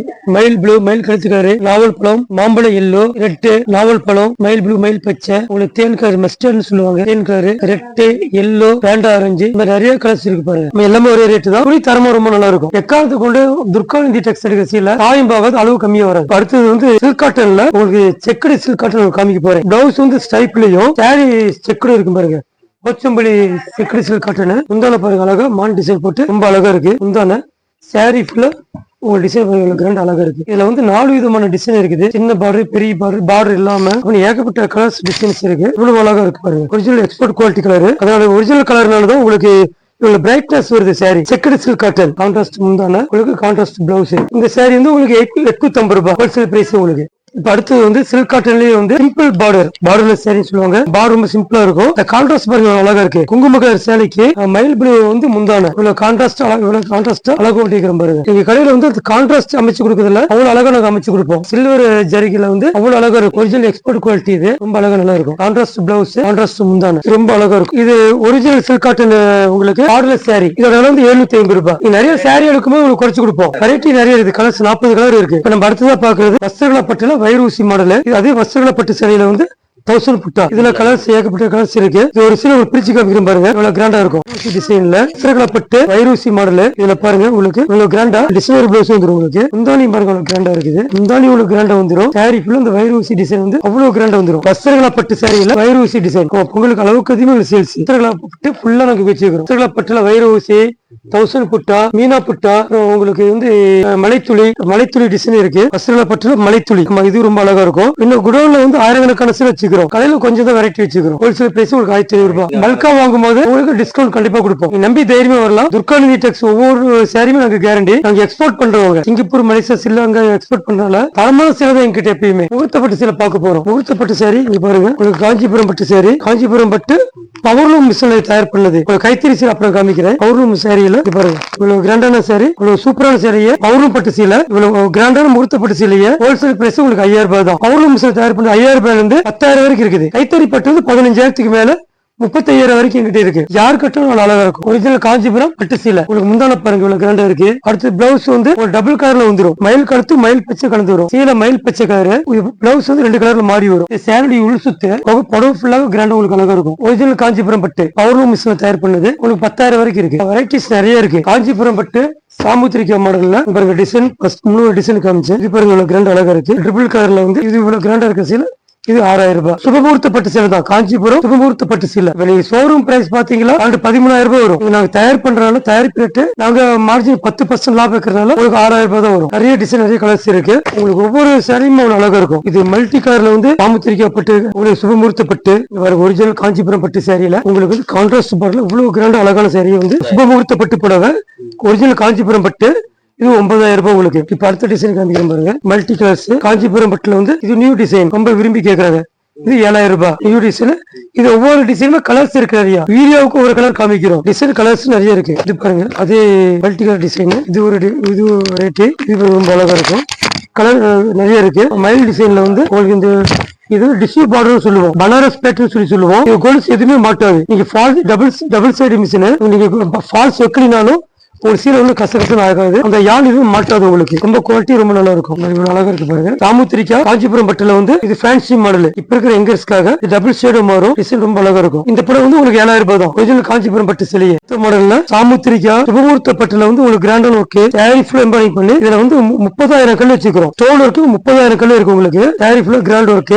மயில் ப்ளூ, மயில் கழுத்துக்காரு, நாவல் பழம், மாம்பழம் எல்லோ, ரெட், நாவல் பழம், மயில் ப்ளூ, மயில் பச்சை, உங்களுக்கு தேன் கலர், மஸ்டர்ட்னு சொல்லுவாங்க. தேன் கலர், ரெட், எல்லோ, பேண்டா ஆரஞ்சு, இந்த மாதிரி நிறைய கலர்ஸ் இருக்கு பாருங்க. நம்ம எல்லாமே ஒரே ரேட்டு தான். துணி தரமா ரொம்ப நல்லா இருக்கும். எக்காலத்து கொண்டு துர்காவந்தி டெக்ஸ் எடுக்கிறதுல தாயம் பாகாது, அளவு கம்மியா வராது. அடுத்தது வந்து சில்க் காட்டன்ல உங்களுக்கு செக்குடு சில்க் காட்டன் காமிக்க போறேன். பிளவுஸ் வந்து ஸ்டைப்லயும் சாரி செக்குடு இருக்கும் பாருங்க. Pochampalli checked silk cotton. முந்தான பாருங்க, அழகா மான் டிசைன் போட்டு ரொம்ப அழகா இருக்கு. முந்தான சாரி ஃபுல்லா உங்க டிசைன் கிராண்ட் அழகா இருக்கு. இதுல வந்து 4 விதமான டிசைன் இருக்குது. சின்ன பார்டர், பெரிய பார்டர் இல்லாம ஏகப்பட்ட கலர்ஸ் டிசைன்ஸ் இருக்கு. இவ்வளவு அழகா இருக்கு பாருங்க. Original export quality colour. அதனால ஒரிஜினல் கலர்னாலதான் உங்களுக்கு இவ்வளவு பிரைட்னஸ் வருது. Sorry checked silk cotton, contrast முந்தான, உங்களுக்கு கான்ட்ராஸ்ட் பிளவுஸ். இந்த சாரி வந்து உங்களுக்கு 850 ரூபாய் ஹோல்சேல் பிரைஸ். உங்களுக்கு இப்ப அடுத்தது வந்து சில்க் காட்டன்லயே வந்து சிம்பிள் பார்டர்லெஸ் சேரி சொல்லுவாங்க. பார்டர் ரொம்ப சிம்பிளா இருக்கும். இந்த கான்ட்ராஸ்ட் பாருங்க அழகா இருக்கு. குங்கும கலர் சேலைக்கு மயில் ப்ளூ வந்து முந்தான இவ்வளவு கான்ட்ராஸ்ட் அழகு ஒட்டிக்கிற பாருங்க. எங்க கடையில வந்து கான்ட்ராஸ்ட் அமைச்சு கொடுக்கறதுல அவ்வளவு அழகா நாங்க அமைச்சு கொடுப்போம். சில்வர் ஜரிகைல வந்து அவ்வளவு அழகா இருக்கும். ஒரிஜினல் எக்ஸ்போர்ட் குவாலிட்டி இது. ரொம்ப அழகா நல்லா இருக்கும். கான்ட்ராஸ்ட் பிளவுஸ், கான்ட்ராஸ்ட் முந்தான ரொம்ப அழகா இருக்கும். இது ஒரிஜினல் சில்க் காட்டன் உங்களுக்கு பார்டர்லெஸ் சேரி. இதோட விலை வந்து 750 ரூபாய். நீங்க நிறைய சேரி எடுக்கும்போது உங்களுக்கு குறைச்சு கொடுப்போம். வெரைட்டி நிறைய இருக்கு. கலர்ஸ் 40 கலர் இருக்கு. இப்ப நம்ம அடுத்ததா பாக்குறது வஸ்திரங்கள பட்டுல வைரூசி மாடல். இது அதே வஸ்திரங்கள பட்டு சேலையில வந்து 1000 புட்டா. இதுல கலர்ஸ் ஏகப்பட்ட கலர்ஸ் இருக்கு. இது ஒரு சில பிரிச்சு காமிக்கிறேன் பாருங்க. இவ்வளவு கிராண்டா இருக்கும். டிசைன்ல வஸ்திரங்கள பட்டு வைரூசி மாடல். இதுல பாருங்க உங்களுக்கு இவ்வளவு கிராண்டா டிசைனர் பிளவுஸ் வந்துரும். உங்களுக்கு முந்தானி பாருங்க இவ்வளவு கிராண்டா இருக்குது. முந்தானி இவ்வளவு கிராண்டா வந்துரும். சாரி ஃபுல்லா இந்த வைரூசி டிசைன் வந்து அவ்வளவு கிராண்டா வந்துரும். வஸ்திரங்கள பட்டு சாரியில வைரூசி டிசைன் உங்களுக்கு அளவுக்கு அதிகமாக சேல்ஸ். வஸ்திரங்கள பட்டு ஃபுல்லா நாங்க வச்சிருக்கோம். வஸ்திரங்கள பட்டுல வைரூசி 1000 புட்டா, மீனா புட்டா, உங்களுக்கு வந்து மலைத்துளி டிசைன் இருக்கு. வஸ்திரங்கள பட்டுல மலைத்துளி இது ரொம்ப அழகா இருக்கும். இன்னும் குடோன்ல வந்து ஆயிரக்கணக்கான சீல் வச்சுக்கிறோம். கடையில கொஞ்சம் தான் வெரைட்டி வச்சுக்கிறோம். ஹோல்சேல் பிரைஸ் உங்களுக்கு 1500 ரூபாய். பல்கா வாங்கும் போது உங்களுக்கு டிஸ்கவுண்ட் கண்டிப்பா கொடுப்போம். நம்பி தைரியமா வரலாம். துர்காநிதி டெக்ஸ் ஒவ்வொரு சாரியுமே நாங்க கேரண்டி. நாங்க எக்ஸ்போர்ட் பண்றவங்க சிங்கப்பூர், மலேசியா, ஸ்ரீலங்கா எக்ஸ்போர்ட் பண்றதுனால தரமான சேலை தான் எங்கிட்ட எப்பயுமே. முகூர்த்தப்பட்டு சேலை பார்க்க போறோம். முகூர்த்தப்பட்டு சாரி இங்க பாருங்க. உங்களுக்கு காஞ்சிபுரம் பட்டு சாரி. காஞ்சிபுரம் பட்டு பவர்லூம் மிஷின்ல தயார் பண்ணது. கைத்தறி சீலை அப்புறம் காமிக்கிறேன். பவர்லூம் சாரியில பாருங்க இவ்வளவு கிராண்டான சாரி, இவ்வளவு சூப்பரான சாரியை பவர்லூம் பட்டு சீலை, இவ்வளவு கிராண்டான முகூர்த்தப்பட்டு சீலையை ஹோல்சேல் பிரைஸ் உங்களுக்கு 5000 ரூபாய் தான். பவர்லூம் மிஷின் தயார் பண்ண 5000 ரூபாயில இருந்து 10,000 வரைக்கும் இருக்குது. கைத்தறி பட்டு 15,000க்கு மேல 35,000 வரைக்கும் எங்கிட்ட இருக்கு. யார் கட்டும் அழகா இருக்கும். ஒரிஜினல் காஞ்சிபுரம் பட்டு சீலை உங்களுக்கு முந்தான பாருங்க இவ்வளவு கிராண்டா இருக்கு. அடுத்து பிளவுஸ் வந்து ஒரு டபுள் கலர்ல வந்துரும். மயில் கழுத்து மயில் பச்சை கலந்து வரும். சீலை மயில் பச்சை கலர், பிளவுஸ் வந்து 2 கலர்ல மாறி வரும். சேரடி உள் சுத்து புடவை ஃபுல்லாக கிராண்டா உங்களுக்கு அழகா இருக்கும். ஒரிஜினல் காஞ்சிபுரம் பட்டு பவர்லூம் மிஷின்ல தயார் பண்ணது உங்களுக்கு 10,000 வரைக்கும் இருக்கு. வெரைட்டிஸ் நிறைய இருக்கு. காஞ்சிபுரம் பட்டு சாமுத்திரிக்கா மாடல்ல பாருங்க டிசைன் முழு டிசைன் காமிச்சு இது பாருங்க இவ்வளவு கிராண்ட் அழகா இருக்கு. ட்ரிபிள் கலர்ல வந்து இது இவ்வளவு கிராண்டா இருக்கு. சீலை இது 6000 ரூபாய். சுபமுகூர்த்த பட்டு சேலை தான். காஞ்சிபுரம் சுபமுகூர்த்த பட்டு சேலை. வெளியே ஷோரூம் பிரைஸ் பாத்தீங்களா 13,000 ரூபாய் வரும். நாங்க தயார் பண்றதுனால தயாரிப்பு ரேட்டு நாங்க மார்ஜின் 10% லாபம் இருக்கிறதுனால உங்களுக்கு 6000 ரூபாய் தான் வரும். நிறைய டிசைன் நிறைய கலர்ஸ் இருக்கு. உங்களுக்கு ஒவ்வொரு சேலையும் அழகா இருக்கும். இது மல்டி கலர்ல வந்து சாமுத்திரிக்கா பட்டு உங்களுக்கு சுபமுகூர்த்த பட்டு ஒரிஜினல் காஞ்சிபுரம் பட்டு சேரியில உங்களுக்கு வந்து கான்ட்ராஸ்ட் பார்டர்ல இவ்வளவு கிராண்ட் அழகான சேரியை வந்து சுபமுகூர்த்த பட்டு புடவை ஒரிஜினல் காஞ்சிபுரம் பட்டு இது 9,000 ரூபாய் உங்களுக்கு. இப்ப அடுத்த டிசைன் காமிக்கிறேன் பாருங்க. மல்டி கலர்ஸ் காஞ்சிபுரம் பட்டுல வந்து இது நியூ டிசைன் ரொம்ப விரும்பி கேக்குறாங்க. இது 7,000 ரூபாய் நியூ டிசைன். இது ஒவ்வொரு டிசைனுமே கலர்ஸ் இருக்கு நிறைய. வீடியோவுக்கு ஒரு கலர் காமிக்கிறோம். டிசைன் கலர்ஸ் நிறைய இருக்கு. இது பாருங்க அதே மல்டி கலர் டிசைன். இது ரேட்டு இது ரொம்ப அழகா இருக்கும். கலர் நிறைய இருக்கு. மயில் டிசைன்ல வந்து உங்களுக்கு இந்த இது டிஷ்யூ பார்டர் சொல்லுவோம். பனாரஸ் பேட்டர்ன் சொல்லுவோம். இது கோல்ஸ் எதுவுமே மாட்டாது. நீங்க ஃபால்ஸ் டபுள் சைடு மிஷின் நீங்க ஃபால்ஸ் வைக்கலினாலும் ஒரு சீலை வந்து கசகசன்னு ஆகாது. அந்த யாழ் இதுவும் மாட்டாது. உங்களுக்கு ரொம்ப குவாலிட்டி ரொம்ப நல்லா இருக்கும். இவ்வளவு அழகா இருக்கு பாருங்க. சாமுத்திரிக்கா காஞ்சிபுரம் பட்டுல வந்து இது ஃபேன்சி மாடல். இப்ப இருக்கிற எங்கர்ஸ்க்காக டபுள் ஷேடு மாறும். டிசைன் ரொம்ப அழகா இருக்கும். இந்த படம் வந்து உங்களுக்கு 7,000 ரூபாய் தான். ஒரிஜினல் காஞ்சிபுரம் பட்டு சிலையே மாடல்ல சாமுத்திரிக்கா சுபமுகூர்த்த பட்டுல வந்து உங்களுக்கு கிராண்டான ஒர்க் சாரி ஃபுல் எம்பாரிங் பண்ணி இதுல வந்து 30,000 கல் வச்சுக்கிறோம். ஸ்டோன் ஒர்க்கு 30,000 கல் இருக்கு. உங்களுக்கு sari full grand work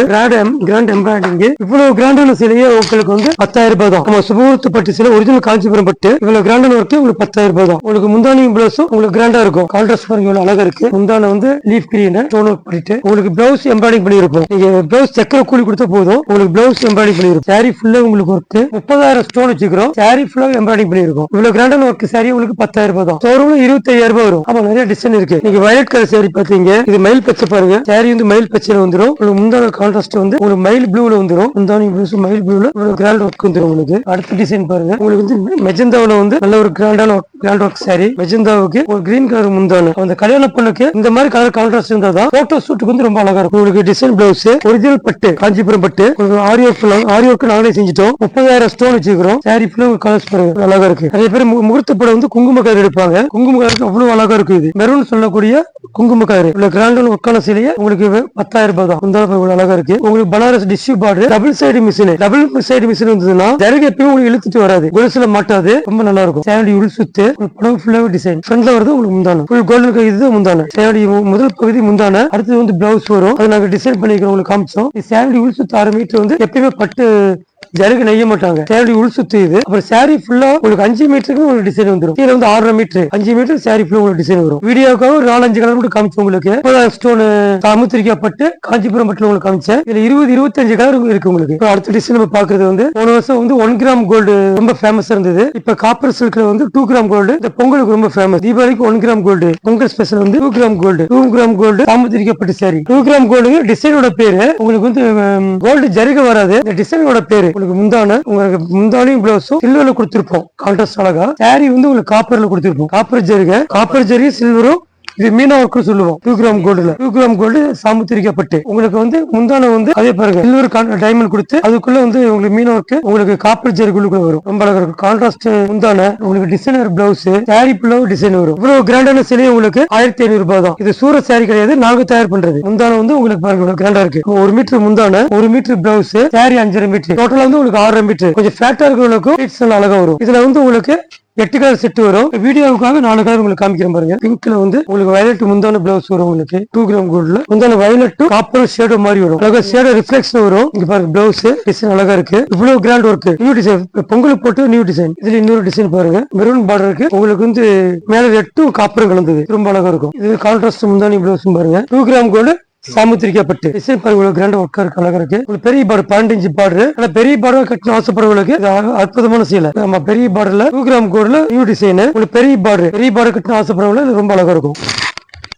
grand embroidery இவ்வளவு கிராண்டான சிலையே உங்களுக்கு வந்து 10,000 ரூபாய் தான். நம்ம சுபமுகூர்த்த பட்டு சிலை ஒரிஜினல் காஞ்சிபுரம் பட்டு இவ்வளவு கிராண்டான ஒர்க் உங்களுக்கு 10,000 ரூபாய் தான். உங்களுக்கு முந்தானி பிளவுஸும் உங்களுக்கு கிராண்டா இருக்கும். கான்ட்ராஸ்ட் பாருங்க எவ்வளவு அழகா இருக்கு. முந்தான வந்து லீஃப் கிரீன் ஸ்டோன் ஒர்க் பண்ணிட்டு உங்களுக்கு பிளவுஸ் எம்ப்ராய்டிங் பண்ணிருப்போம். நீங்க பிளவுஸ் சக்கர கூலி கொடுத்தா போதும் உங்களுக்கு பிளவுஸ் எம்ப்ராய்டிங் பண்ணிருக்கும். சாரி ஃபுல்லா உங்களுக்கு ஒர்க் 30,000 ஸ்டோன் வச்சுக்கிறோம். சாரி ஃபுல்லா எம்ப்ராய்டிங் பண்ணிருக்கும். இவ்வளவு கிராண்டான ஒர்க் சாரி உங்களுக்கு 10,000 ரூபாய் தான். ஷோரூம்ல 25,000 ரூபாய் வரும். ஆமா நிறைய டிசைன் இருக்கு. நீங்க வயலட் கலர் சாரி பாத்தீங்க. இது மயில் பச்சை பாருங்க. சாரி வந்து மயில் பச்சையில வந்துரும். உங்களுக்கு முந்தான கான்ட்ராஸ்ட் வந்து உங்களுக்கு மயில் ப்ளூல வந்துரும். முந்தானி பிளவுஸ் மயில் ப்ளூல உங்களுக்கு கிராண்ட் ஒர்க் வந்துரும். உங்களுக்கு அடுத்த டிசைன் பாருங்க. உங்களுக்கு வந்து மெஜந்தாவுல வந்து நல்ல ஒரு கிராண்ட் ஒர்க் சாரி. மெஜந்தாவுக்கு ஒரு கிரீன் கலர் முந்தான அந்த கல்யாண பொண்ணுக்கு இந்த மாதிரி கலர் கான்ட்ராஸ்ட் இருந்தாதான் போட்டோ ஷூட்டுக்கு வந்து ரொம்ப அழகா இருக்கும். உங்களுக்கு டிசைன் பிளவுஸ் ஒரிஜினல் பட்டு காஞ்சிபுரம் பட்டு ஆரி ஒர்க் நாங்களே செஞ்சுட்டோம். 30,000 ஸ்டோன் வச்சுக்கிறோம். சாரி ஃபுல்லா கலர்ஸ் பாருங்க அழகா இருக்கு. நிறைய பேர் முகூர்த்த படம் வந்து குங்கும கலர் எடுப்பாங்க. குங்கும கலருக்கு அவ்வளவு அழகா இருக்கு. இது மெரூன் சொல்லக்கூடிய குங்கும கலர் இவ்வளவு கிராண்டான ஒர்க்கான சிலையை உங்களுக்கு 10,000 ரூபாய் தான். இவ்வளவு அழகா இருக்கு. உங்களுக்கு Banaras tissue border double side machine வந்ததுன்னா ஜருகு எப்பயும் உங்களுக்கு இழுத்துட்டு வராது. கொலுசுல மாட்டாது. ரொம்ப நல்லா இருக்கும். சாரி உள் சுத்து படம் ஃபுல்லாவே டிசைன் ஃப்ரண்ட்ல வருது. உங்களுக்கு முந்தான ஃபுல் கோல்டன் இது முந்தான சாரி முதல் பகுதி முந்தான. அடுத்தது வந்து பிளவுஸ் வரும். அது நாங்க டிசைன் பண்ணிக்கிறோம் உங்களுக்கு காமிச்சோம். சாரி உள் சுத்து 6 மீட்டர் வந்து எப்பயுமே பட்டு ஜருகு நெய்ய மாட்டாங்க, சேரி உள் சுத்து இது. அப்புறம் சாரி ஃபுல்லா உங்களுக்கு 5 மீட்டருக்கு உங்களுக்கு டிசைன் வந்துடும். கீழே வந்து 6.5 மீட்டர், 5 மீட்டர் சாரி ஃபுல்லா உங்களுக்கு டிசைன் வரும். வீடியோக்காக ஒரு 4-5 கலர் மட்டும் காமிச்சு உங்களுக்கு. ஸ்டோன் சாமுத்திரிக்கப்பட்டு காஞ்சிபுரம் பட்டுல உங்களுக்கு காமிச்சேன். இதுல 20-25 கலர் இருக்கு உங்களுக்கு. அடுத்த டிசைன் நம்ம பாக்குறது வந்து போன வருஷம் வந்து 1 கிராம் கோல்டு ரொம்ப ஃபேமஸ் இருந்தது. இப்ப காப்பர் சில்க்ல வந்து 2 கிராம் கோல்டு இந்த பொங்கலுக்கு ரொம்ப ஃபேமஸ். தீபாவளிக்கு 1 கிராம் கோல்டு, பொங்கல் ஸ்பெஷல் வந்து 2 கிராம் கோல்டு. 2 கிராம் கோல்டு சாமுத்திரிக்கப்பட்டு சாரி. 2 கிராம் கோல்டு டிசைனோட பேரு. உங்களுக்கு வந்து கோல்டு ஜரிக வராது, இந்த டிசைனோட பேரு. உங்களுக்கு முந்தானையும் பிளவுஸும் சில்வர்ல கொடுத்திருப்போம் கான்ட்ராஸ்ட் அழகா. சாரி வந்து உங்களுக்கு காப்பர்ல கொடுத்திருப்போம். காப்பர் ஜரிகை, காப்பர் ஜரிகை சில்வரும், இது மீனா ஒர்க்கு சொல்லுவோம். 2 கிராம் கோல்டுல 2 கிராம் கோல்டு சாமுத்திரிக்கப்பட்டு உங்களுக்கு வந்து முந்தான வந்து அதே பாருங்க சில்வர் டைமண்ட் கொடுத்து அதுக்குள்ள வந்து உங்களுக்கு மீனா ஒர்க்கு உங்களுக்கு காப்பர் ஜரிகுள்ள வரும். ரொம்ப அழகா இருக்கும். கான்ட்ராஸ்ட் முந்தான உங்களுக்கு டிசைனர் பிளவுஸ், சாரி பிளவு டிசைன் வரும். இவ்வளவு கிராண்டான சிலை உங்களுக்கு 1500 ரூபாய் தான். இது சூரத் சாரி கிடையாது, நாங்க தயார் பண்றது. முந்தான வந்து உங்களுக்கு பாருங்க கிராண்டா இருக்கு. 1 மீட்டர் முந்தான, 1 மீட்டர் பிளவுஸ், சாரி 5.5 மீட்டர், டோட்டலா வந்து உங்களுக்கு 6.5 மீட்டர். கொஞ்சம் ஃபேட்டா இருக்கிறவங்களுக்கும் அழகா வரும். இதுல வந்து உங்களுக்கு 8 கலர் செட் வரும். வீடியோவுக்காக 4 கலர் உங்களுக்கு காமிக்கிறேன் பாருங்க. பிங்க்ல வந்து உங்களுக்கு வயலட் முந்தான பிளவுஸ் வரும் உங்களுக்கு 2 கிராம் கோல்ட்ல. முந்தான வயலட் காப்பர் ஷேடோ மாதிரி வரும். அழகா ஷேடோ ரிஃப்ளெக்ஷன் வரும். இங்க பாருங்க பிளவுஸ் டிசைன் அழகா இருக்கு. இவ்வளவு கிராண்ட் ஒர்க். நியூ டிசைன் பொங்கலுக்கு போட்டு நியூ டிசைன். இதுல இன்னொரு டிசைன் பாருங்க, மெரூன் பார்டர் இருக்கு. உங்களுக்கு வந்து மேல ரெட்டும் காப்பரும் கலந்தது, ரொம்ப அழகா இருக்கும். இது கான்ட்ராஸ்ட் முந்தானி பிளவுஸ் பாருங்க. 2 கிராம் கோல்டு சாமுத்திரிக்கப்பட்டு டிசைன் பாருங்க, கிராண்ட் ஒர்க் இருக்கு, அழகா இருக்கு. உங்களுக்கு பெரிய பார்டர் 12 இன்ச் பார்டர். ஆனா பெரிய பார்டர் கட்டணும் ஆசைப்படுறவங்களுக்கு அற்புதமான சீலை. நம்ம பெரிய பார்டர்ல 2 கிராம் கோல்ட்ல நியூ டிசைன். உங்களுக்கு பெரிய பார்டர் கட்டணும் ஆசைப்படுறவங்களுக்கு ரொம்ப அழகா இருக்கும்.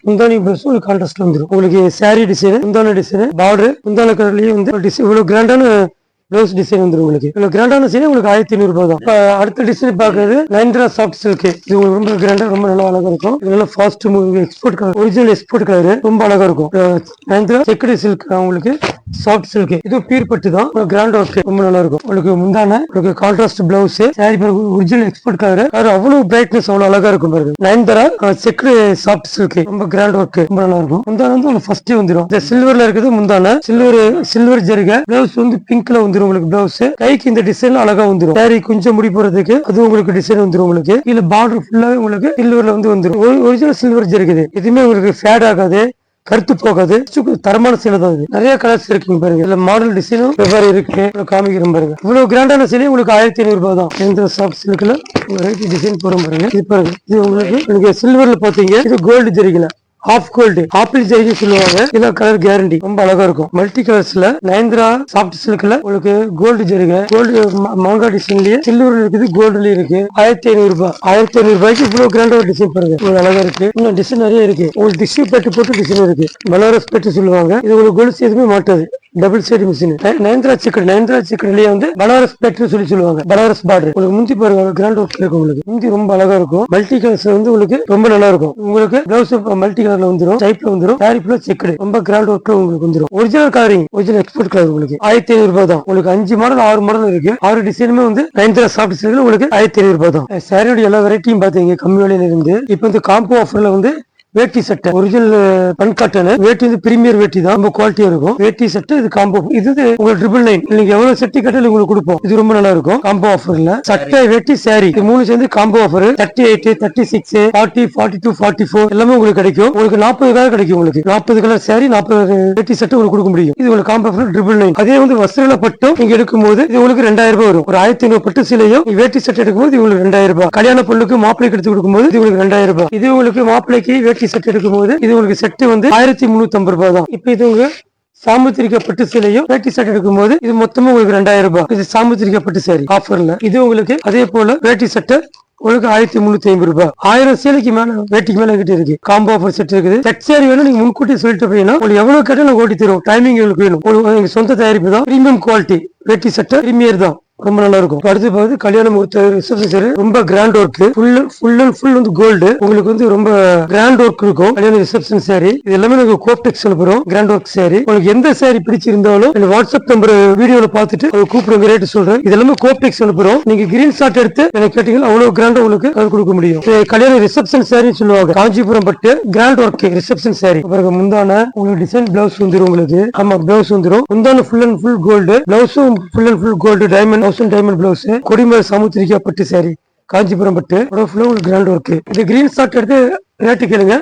முந்தானி பிளவுஸ் உங்களுக்கு கான்ட்ராஸ்ட் வந்துடும். உங்களுக்கு சாரி டிசைன், முந்தான டிசைன், பார்டர் முந்தான கலர்லயே வந்து இவ்வளவு கிராண்டான பிளவுஸ் டிசைன் வந்துடும் உங்களுக்கு. இவ்வளவு கிராண்டான சீலை உங்களுக்கு 1500 ரூபாய் தான். அடுத்த டிசைன் பாக்குறது நயன்தாரா சாஃப்ட் சில்க். இது உங்களுக்கு ரொம்ப கிராண்டா ரொம்ப நல்லா அழகா இருக்கும். இது நல்லா fast moving export colour, original export colour, ரொம்ப அழகா இருக்கும். நயன்தாரா செக்குடு சில்க் உங்களுக்கு சாஃப்ட் சில்க். இது பீர் பட்டு தான், கிராண்ட் ஒர்க் ரொம்ப நல்லா இருக்கும். உங்களுக்கு முந்தான உங்களுக்கு contrast blouse, sorry original export colour, அவ்வளவு பிரைட்னஸ் அவ்வளவு அழகா இருக்கும் பாருங்க. நயன்தாரா செக்குடு சாஃப்ட் சில்க் ரொம்ப கிராண்ட் ஒர்க் ரொம்ப நல்லா இருக்கும். முந்தான வந்து உங்களுக்கு ஃபர்ஸ்ட் வந்துடும். இந்த சில்வர்ல இருக்குது முந்தான, சில்வர் ஜரிகை. பிளவுஸ் வந்து பிங்க்ல வந்துடும் உங்களுக்கு. பிளவுஸ் கைக்கு இந்த டிசைன் அழகா வந்துடும். சாரி கொஞ்சம் முடி போறதுக்கு அது உங்களுக்கு டிசைன் வந்துடும். உங்களுக்கு இல்ல பார்டர் ஃபுல்லாவே உங்களுக்கு சில்வர்ல வந்து வந்துடும். ஒரிஜினல் சில்வர் ஜரிகை. எதுவுமே உங்களுக்கு ஃபேட் ஆகாது, கருத்து போகாது, தரமான சீலை தான். நிறைய கலர்ஸ் இருக்குங்க பாருங்க. இதுல மாடல் டிசைனும் வெவ்வேறு இருக்கு, காமிக்கிறோம் பாருங்க. இவ்வளவு கிராண்டான சீலை உங்களுக்கு 1500 ரூபாய் தான். இந்த சாஃப்ட் சில்க்ல வெரைட்டி டிசைன் போறோம் பாருங்க. இது பாருங்க, இது உங்களுக்கு சில்வர்ல பாத்தீங்க, இது கோல்டு ஜரிகைல ஹாஃப் கோல்டு ஆப்பிள் ஜெரிகை சொல்லுவாங்க. இதுல கலர் கேரண்டி ரொம்ப அழகா இருக்கும். மல்டி கலர்ஸ்ல நயன்தாரா சாஃப்ட் சில்க்ல உங்களுக்கு கோல்டு ஜெரிகை, கோல்டு மாங்கா டிசைன்லயே சில்வர்ல இருக்குது, கோல்டுல இருக்கு. 1500 ரூபாய். 1500 ரூபாய்க்கு இவ்வளவு கிராண்டா ஒரு டிசைன் பாருங்க, இவ்வளவு அழகா இருக்கு. இன்னும் டிசைன் நிறைய இருக்கு. உங்களுக்கு டிஷ்யூ பெட்டு போட்டு டிசைன் இருக்கு. பனாரஸ் பெட்டு சொல்லுவாங்க. இது உங்களுக்கு கொலுசு எதுவுமே மாட்டாது, டபுள் சைடு மிஷின். நயன்தாரா சிக்கன்லயே வந்து பனாரஸ் பெட்டு சொல்லுவாங்க. பனாரஸ் பார்டர் உங்களுக்கு முந்தி பாருங்க, கிராண்ட் ஒர்க் இருக்கும். உங்களுக்கு முந்தி ரொம்ப அழகா இருக்கும். மல்டி கலர்ஸ் வந்து உங்களுக்கு ரொம்ப நல்லா இருக்கும். உங்களுக்கு பிளவுஸ் மல்டி கலர்ல வந்துரும், டைப்ல வந்துரும், சாரி ஃபுல்லா செக்குடு ரொம்ப கிராண்ட் ஒர்க்ல உங்களுக்கு வந்துரும். Original colouring, original export colour உங்களுக்கு 1500 ரூபாய் தான். உங்களுக்கு 5 மாடல் 6 மாடல் இருக்கு. 6 டிசைனுமே வந்து நயன்தாரா சாஃப்ட் சில்க்ல உங்களுக்கு 1500 ரூபாய் தான். சாரியோட எல்லா வெரைட்டியும் பாத்தீங்க கம்மி விலையில இருந்து. இப்ப வந்து காம்போ ஆஃபர்ல வந்து வேட்டி சட்டை ஒரிஜினல் பன் காட்டன் வேட்டி வந்து பிரீமியர் வேட்டி தான், ரொம்ப குவாலிட்டியா இருக்கும். வேட்டி சட்டை இது காம்போ. இது உங்களுக்கு 999. நீங்க எவ்வளவு செட்டி கட்டல உங்களுக்கு கொடுப்போம். இது ரொம்ப நல்லா இருக்கும் காம்போ ஆஃபர்ல. சட்டை வேட்டி சாரி இது 3 சேர்ந்து காம்போ ஆஃபர் 38, 36, 40, 42, 44 எல்லாமே உங்களுக்கு கிடைக்கும். உங்களுக்கு 40 கலர் கிடைக்கும். உங்களுக்கு 40 கலர் சாரி 40 வேட்டி சட்டை உங்களுக்கு கொடுக்க முடியும். இது உங்களுக்கு காம்போ ஆஃபர் 999. அதே வந்து வஸ்திரல பட்டும் நீங்க எடுக்கும் போது இது உங்களுக்கு 2000 ரூபாய் வரும். ஒரு 1500 பட்டு சீலையும் வேட்டி சட்டை எடுக்கும் போது உங்களுக்கு 2000 ரூபாய். கல்யாண பொண்ணுக்கு மாப்பிளைக்கு எடுத்து கொடுக்கும் போது இது உங்களுக்கு 2000 ரூபாய். இது உங்களுக்கு மாப்பிளைக்கு வேட்டி செட் எடுக்கும் போது இது உங்களுக்கு செட்டு வந்து 1350 ரூபாய் தான். இப்ப இது உங்க சாமுத்திரிக்கப்பட்டு சீலையும் வேட்டி செட் எடுக்கும் போது இது மொத்தமா உங்களுக்கு 2000 ரூபாய். இது சாமுத்திரிக்கப்பட்டு சாரி ஆஃபர்ல. இது உங்களுக்கு அதே போல வேட்டி செட்டு உங்களுக்கு 1350 ரூபாய். 1000 சேலைக்கு மேல வேட்டிக்கு மேல கிட்ட இருக்கு. காம்போ ஆஃபர் செட் இருக்குது. செட் சாரி வேணும் நீங்க முன்கூட்டி சொல்லிட்டு போயினா உங்களுக்கு எவ்வளவு கேட்டாலும் நாங்க ஓட்டி தருவோம். டைமிங் உங்களுக்கு வேணும். உங்களுக்கு சொந்த தயாரிப்பு தான், பிரீமியம் குவாலிட்டி வேட்டி செட் பிரீமியர் தான், ரொம்ப நல்லா இருக்கும். அடுத்து பார்த்து கல்யாணம் ரிசப்ஷன் ரொம்ப grand work, full and full வந்து கோல்டு. உங்களுக்கு வந்து ரொம்ப கிராண்ட் ஒர்க் இருக்கும். கல்யாண ரிசப்ஷன் சாரி இது எல்லாமே நாங்க கோப்டெக்ஸ் சொல்லுறோம். கிராண்ட் ஒர்க் சாரி உங்களுக்கு எந்த சாரி பிடிச்சிருந்தாலும் வாட்ஸ்அப் நம்பர் வீடியோல பார்த்துட்டு கூப்பிடுங்க, ரேட் சொல்றேன். இது எல்லாமே கோப்டெக்ஸ் அனுப்புறோம். நீங்க கிரீன் ஷாட் எடுத்து எனக்கு கேட்டீங்கன்னா அவ்வளவு கிராண்டா உங்களுக்கு கொடுக்க முடியும். கல்யாண ரிசப்ஷன் சாரி சொல்லுவாங்க. காஞ்சிபுரம் பட்டு கிராண்ட் ஒர்க் ரிசப்ஷன் சாரி. பிறகு முந்தான உங்களுக்கு டிசைன் பிளவுஸ் வந்துரும். உங்களுக்கு ஆமா பிளவுஸ் வந்துரும். முந்தான ஃபுல் அண்ட் ஃபுல் கோல்டு, பிளவுஸும் full and full gold, diamond diamond blouse, கொடிமலை சாமுத்திரிக்கப்பட்டு சாரி காஞ்சிபுரம் பட்டு உங்களுக்கு கிராண்ட் ஒர்க். இது கிரீன் ஷாட் எடுத்து ரேட்டு கேளுங்க,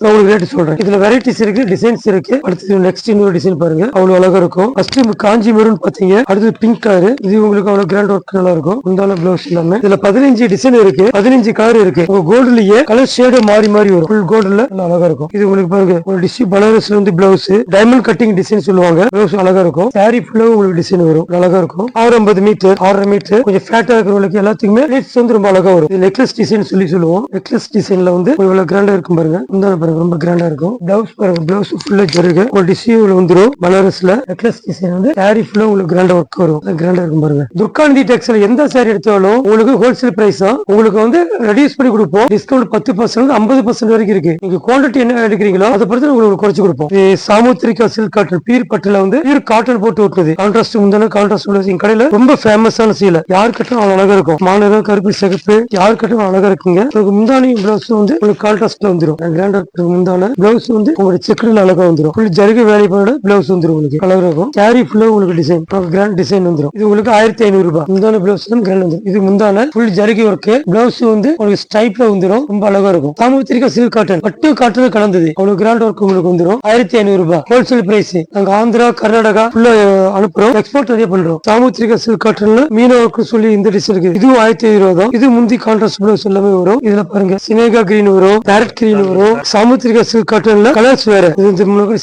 நான் உங்களுக்கு ரேட் சொல்றேன். இதுல வெரைட்டிஸ் இருக்கு, டிசைன்ஸ் இருக்கு. அடுத்து நெக்ஸ்ட் இன்னொரு டிசைன் பாருங்க, அவ்வளவு அழகா இருக்கும். ஃபர்ஸ்ட் காஞ்சி மெரூன் பாத்தீங்க, அடுத்து பிங்க் கலர். இது உங்களுக்கு அவ்வளவு கிராண்ட் ஒர்க் நல்லா இருக்கும். முந்தான பிளவுஸ் எல்லாமே இதுல 15 டிசைன் இருக்கு, 15 கலர் இருக்கு. உங்க கோல்டுலயே கலர் ஷேடு மாறி மாறி வரும். ஃபுல் கோல்டுல நல்லா அழகா இருக்கும். இது உங்களுக்கு பாருங்க, ஒரு டிஷ்யூ பனாரஸ்ல வந்து பிளவுஸ் டைமண்ட் கட்டிங் டிசைன் சொல்லுவாங்க. பிளவுஸ் அழகா இருக்கும். சாரி ஃபுல்லா உங்களுக்கு டிசைன் வரும், அழகா இருக்கும். 650 மீட்டர் 6.5 மீட்டர். கொஞ்சம் ஃபேட்டா இருக்கிறவங்களுக்கு எல்லாத்துக்குமே நெக்லஸ் வந்து ரொம்ப அழகா வரும். இது நெக்லஸ் டிசைன் சொல்லுவோம். நெக்லஸ் டிசைன்ல வந்து இவ்வளவு கிராண்டா இருக்கும் பாருங்க. முந்தான பாருங்க ரொம்ப கிராண்டா இருக்கும். பிளவுஸ் பாருங்க, பிளவுஸ் ஃபுல்லா ஜருக ஒரு டிஷ்யூல வந்துரும். பனாரஸ்ல நெக்லஸ் டிசைன் வந்து சாரி ஃபுல்லா உங்களுக்கு கிராண்டா ஒர்க் வரும். கிராண்டா இருக்கும் பாருங்க. துர்காநிதி டெக்ஸ்ல எந்த சாரி எடுத்தாலும் உங்களுக்கு ஹோல்சேல் பிரைஸ் தான். உங்களுக்கு வந்து ரெடியூஸ் பண்ணி கொடுப்போம். டிஸ்கவுண்ட் 10% 50% வரைக்கும் இருக்கு. நீங்க குவான்டிட்டி என்ன எடுக்கிறீங்களோ அதை பொறுத்து உங்களுக்கு குறைச்சு கொடுப்போம். சாமுத்திரிகா சில்க் காட்டன் பியூர் பட்டுல வந்து பியூர் காட்டன் போட்டு ஓட்டுது. கான்ட்ராஸ்ட் முந்தான கான்ட்ராஸ்ட் உள்ள கடையில ரொம்ப ஃபேமஸான சீலை. யார் கட்டும் அழகா இருக்கும். மாநிலம் கருப்பு சிகப்பு யார் கட்டும் அழகா இருக்குங்க. முந்தானி பிளவுஸ் வந்து உங்களுக்கு கான்ட்ராஸ்ட்ல வந்துடும். கிராண்டா முந்தான பிளவுஸ் வந்து உங்களுக்கு செக்குல அழகா வந்துடும். ஃபுல் ஜருகு வேலைப்பாடு பிளவுஸ் வந்துடும். உங்களுக்கு அழகா இருக்கும். சாரி ஃபுல்லா உங்களுக்கு டிசைன் கிராண்ட் டிசைன் வந்துடும். இது உங்களுக்கு 1500 ரூபாய். முந்தான பிளவுஸ் தான் கிராண்ட் வந்துடும். இது முந்தான ஃபுல் ஜருகு ஒர்க். பிளவுஸ் வந்து உங்களுக்கு ஸ்டைப்ல வந்துடும். ரொம்ப அழகா இருக்கும். சாமுத்திரிகா சில்க் காட்டன் பட்டு காட்டன் கலந்தது. அவ்வளவு கிராண்ட் ஒர்க் உங்களுக்கு வந்துடும். 1500 ரூபாய் ஹோல்சேல் பிரைஸ். நாங்க ஆந்திரா கர்நாடகா ஃபுல்லா அனுப்புறோம். எக்ஸ்போர்ட் நிறைய பண்றோம். சாமுத்திரிகா சில்க் காட்டன்ல மீன ஒர்க் சொல்லி இந்த டிஷ் இருக்கு. இதுவும் 1500 தான். இது முந்தி கான்ட்ராஸ்ட் பிளவுஸ் எல்லாமே வரும். இதுல பாருங்க சினேகா கிரீன் வரும், பேரட் கிரீன் வரும். சாமுத்திரிகா சில்க் காட்டன்ல கலர்ஸ் வேற.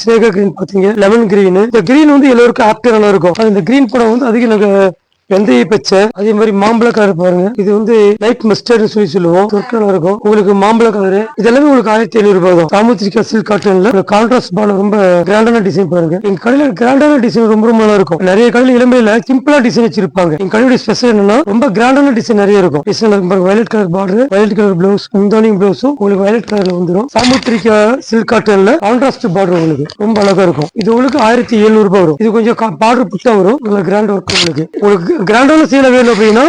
சினேகா கிரீன் பாத்தீங்க, லெமன் கிரீன். இந்த கிரீன் வந்து எல்லாருக்கும் ஆப்டரா இருக்கும். இந்த கிரீன் படம் வந்து அதிக நாங்க வெந்தய பச்சை, அதே மாதிரி மாம்பழ கலர் பாருங்க. இது வந்து லைட் மஸ்டர்ட் சொல்லுவோம். சொற்களா இருக்கும். உங்களுக்கு மாம்பழ கலர் இதெல்லாமே உங்களுக்கு 1500 ரூபாய் தான். சாமுத்திரிகா சில்க் காட்டன்ல கான்ட்ராஸ்ட் பால ரொம்ப கிராண்டான டிசைன் பாருங்க. எங்க கடையில கிராண்டான டிசைன் ரொம்ப ரொம்ப நல்லா இருக்கும். நிறைய கடையில இளமையில சிம்பிளா டிசைன் வச்சிருப்பாங்க. எங்க கடையோட ஸ்பெஷல் என்னன்னா ரொம்ப கிராண்டான டிசைன் நிறைய இருக்கும். Design violet colour border, violet colour blouse, முந்தானி பிளவுஸும் உங்களுக்கு வயலட் கலர்ல வந்துடும். சாமுத்திரிகா சில்க் காட்டன்ல கான்ட்ராஸ்ட் பார்டர் உங்களுக்கு ரொம்ப அழகா இருக்கும். இது உங்களுக்கு 1700 ரூபாய் வரும். இது கொஞ்சம் பார்டர் புட்டா வரும். நல்ல கிராண்ட் ஒர்க் உங்களுக்கு கிராண்டான சீலை வேணும் அப்படின்னா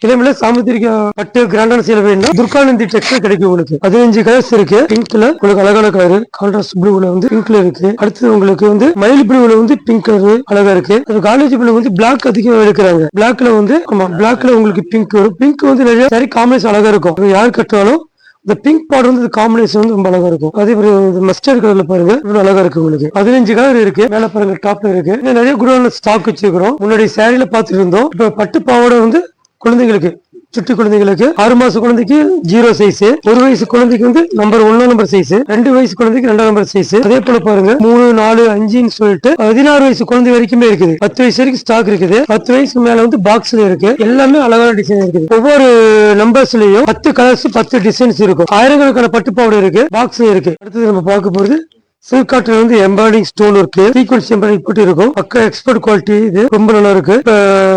இளமையில சாமுத்திரிகா பட்டு கிராண்டான சீலை வேணும்னா துர்காநந்தி டெக்ஸ்டைல் கிடைக்கும். உங்களுக்கு 15 கலர்ஸ் இருக்கு. பிங்க்ல உங்களுக்கு அழகான கலர், கான்ட்ராஸ்ட் ப்ளூல வந்து பிங்க்ல இருக்கு. அடுத்து உங்களுக்கு வந்து மயில் ப்ளூல வந்து பிங்க் கலர் அழகா இருக்கு. காலேஜ் ப்ளூ வந்து பிளாக் அதிகமா எடுக்கிறாங்க. பிளாக்ல வந்து பிளாக்ல உங்களுக்கு பிங்க் வரும். பிங்க் வந்து நிறைய சரி காம்பினேஷன் அழகா இருக்கும். யார் கட்டாலும் இந்த பிங்க் பார்டர் வந்து காம்பினேஷன் வந்து ரொம்ப அழகா இருக்கும். அதே மாதிரி மஸ்டர்ட் கலர்ல பாருங்க இவ்வளவு அழகா இருக்கு. உங்களுக்கு 15 கலர் இருக்கு. மேல பாருங்க டாப்ல இருக்கு. நிறைய குடோன்ல ஸ்டாக் வச்சிருக்கிறோம். முன்னாடி சாரியில பாத்துட்டு இருந்தோம். இப்ப பட்டு பாவாடை வந்து குழந்தைங்களுக்கு, சுட்டி குழந்தைங்களுக்கு 6 மாச குழந்தைக்கு 0 சைஸ், 1 வயசு குழந்தைக்கு வந்து நம்பர் 1 நம்பர் சைஸ், 2 வயசு குழந்தைக்கு 2 நம்பர் சைஸ். அதே போல பாருங்க 3, 4, 5ன்னு சொல்லிட்டு 16 வயசு குழந்தை வரைக்குமே இருக்குது. 10 வயசு வரைக்கும் ஸ்டாக் இருக்குது. 10 வயசுக்கு மேல வந்து பாக்ஸ்ல இருக்கு. எல்லாமே அழகான டிசைன் இருக்குது. ஒவ்வொரு நம்பர்ஸ்லயும் 10 கலர்ஸ் 10 டிசைன்ஸ் இருக்கும். ஆயிரக்கணக்கான பட்டு பாவாடை இருக்கு, பாக்ஸ்ல இருக்கு. அடுத்தது நம்ம பார்க்க போறது சில்க் காட்டன் வந்து embroidery stone work, sequins embroidery போட்டு இருக்கும். பக்க எக்ஸ்பர்ட் குவாலிட்டி. இது ரொம்ப நல்லா இருக்கு.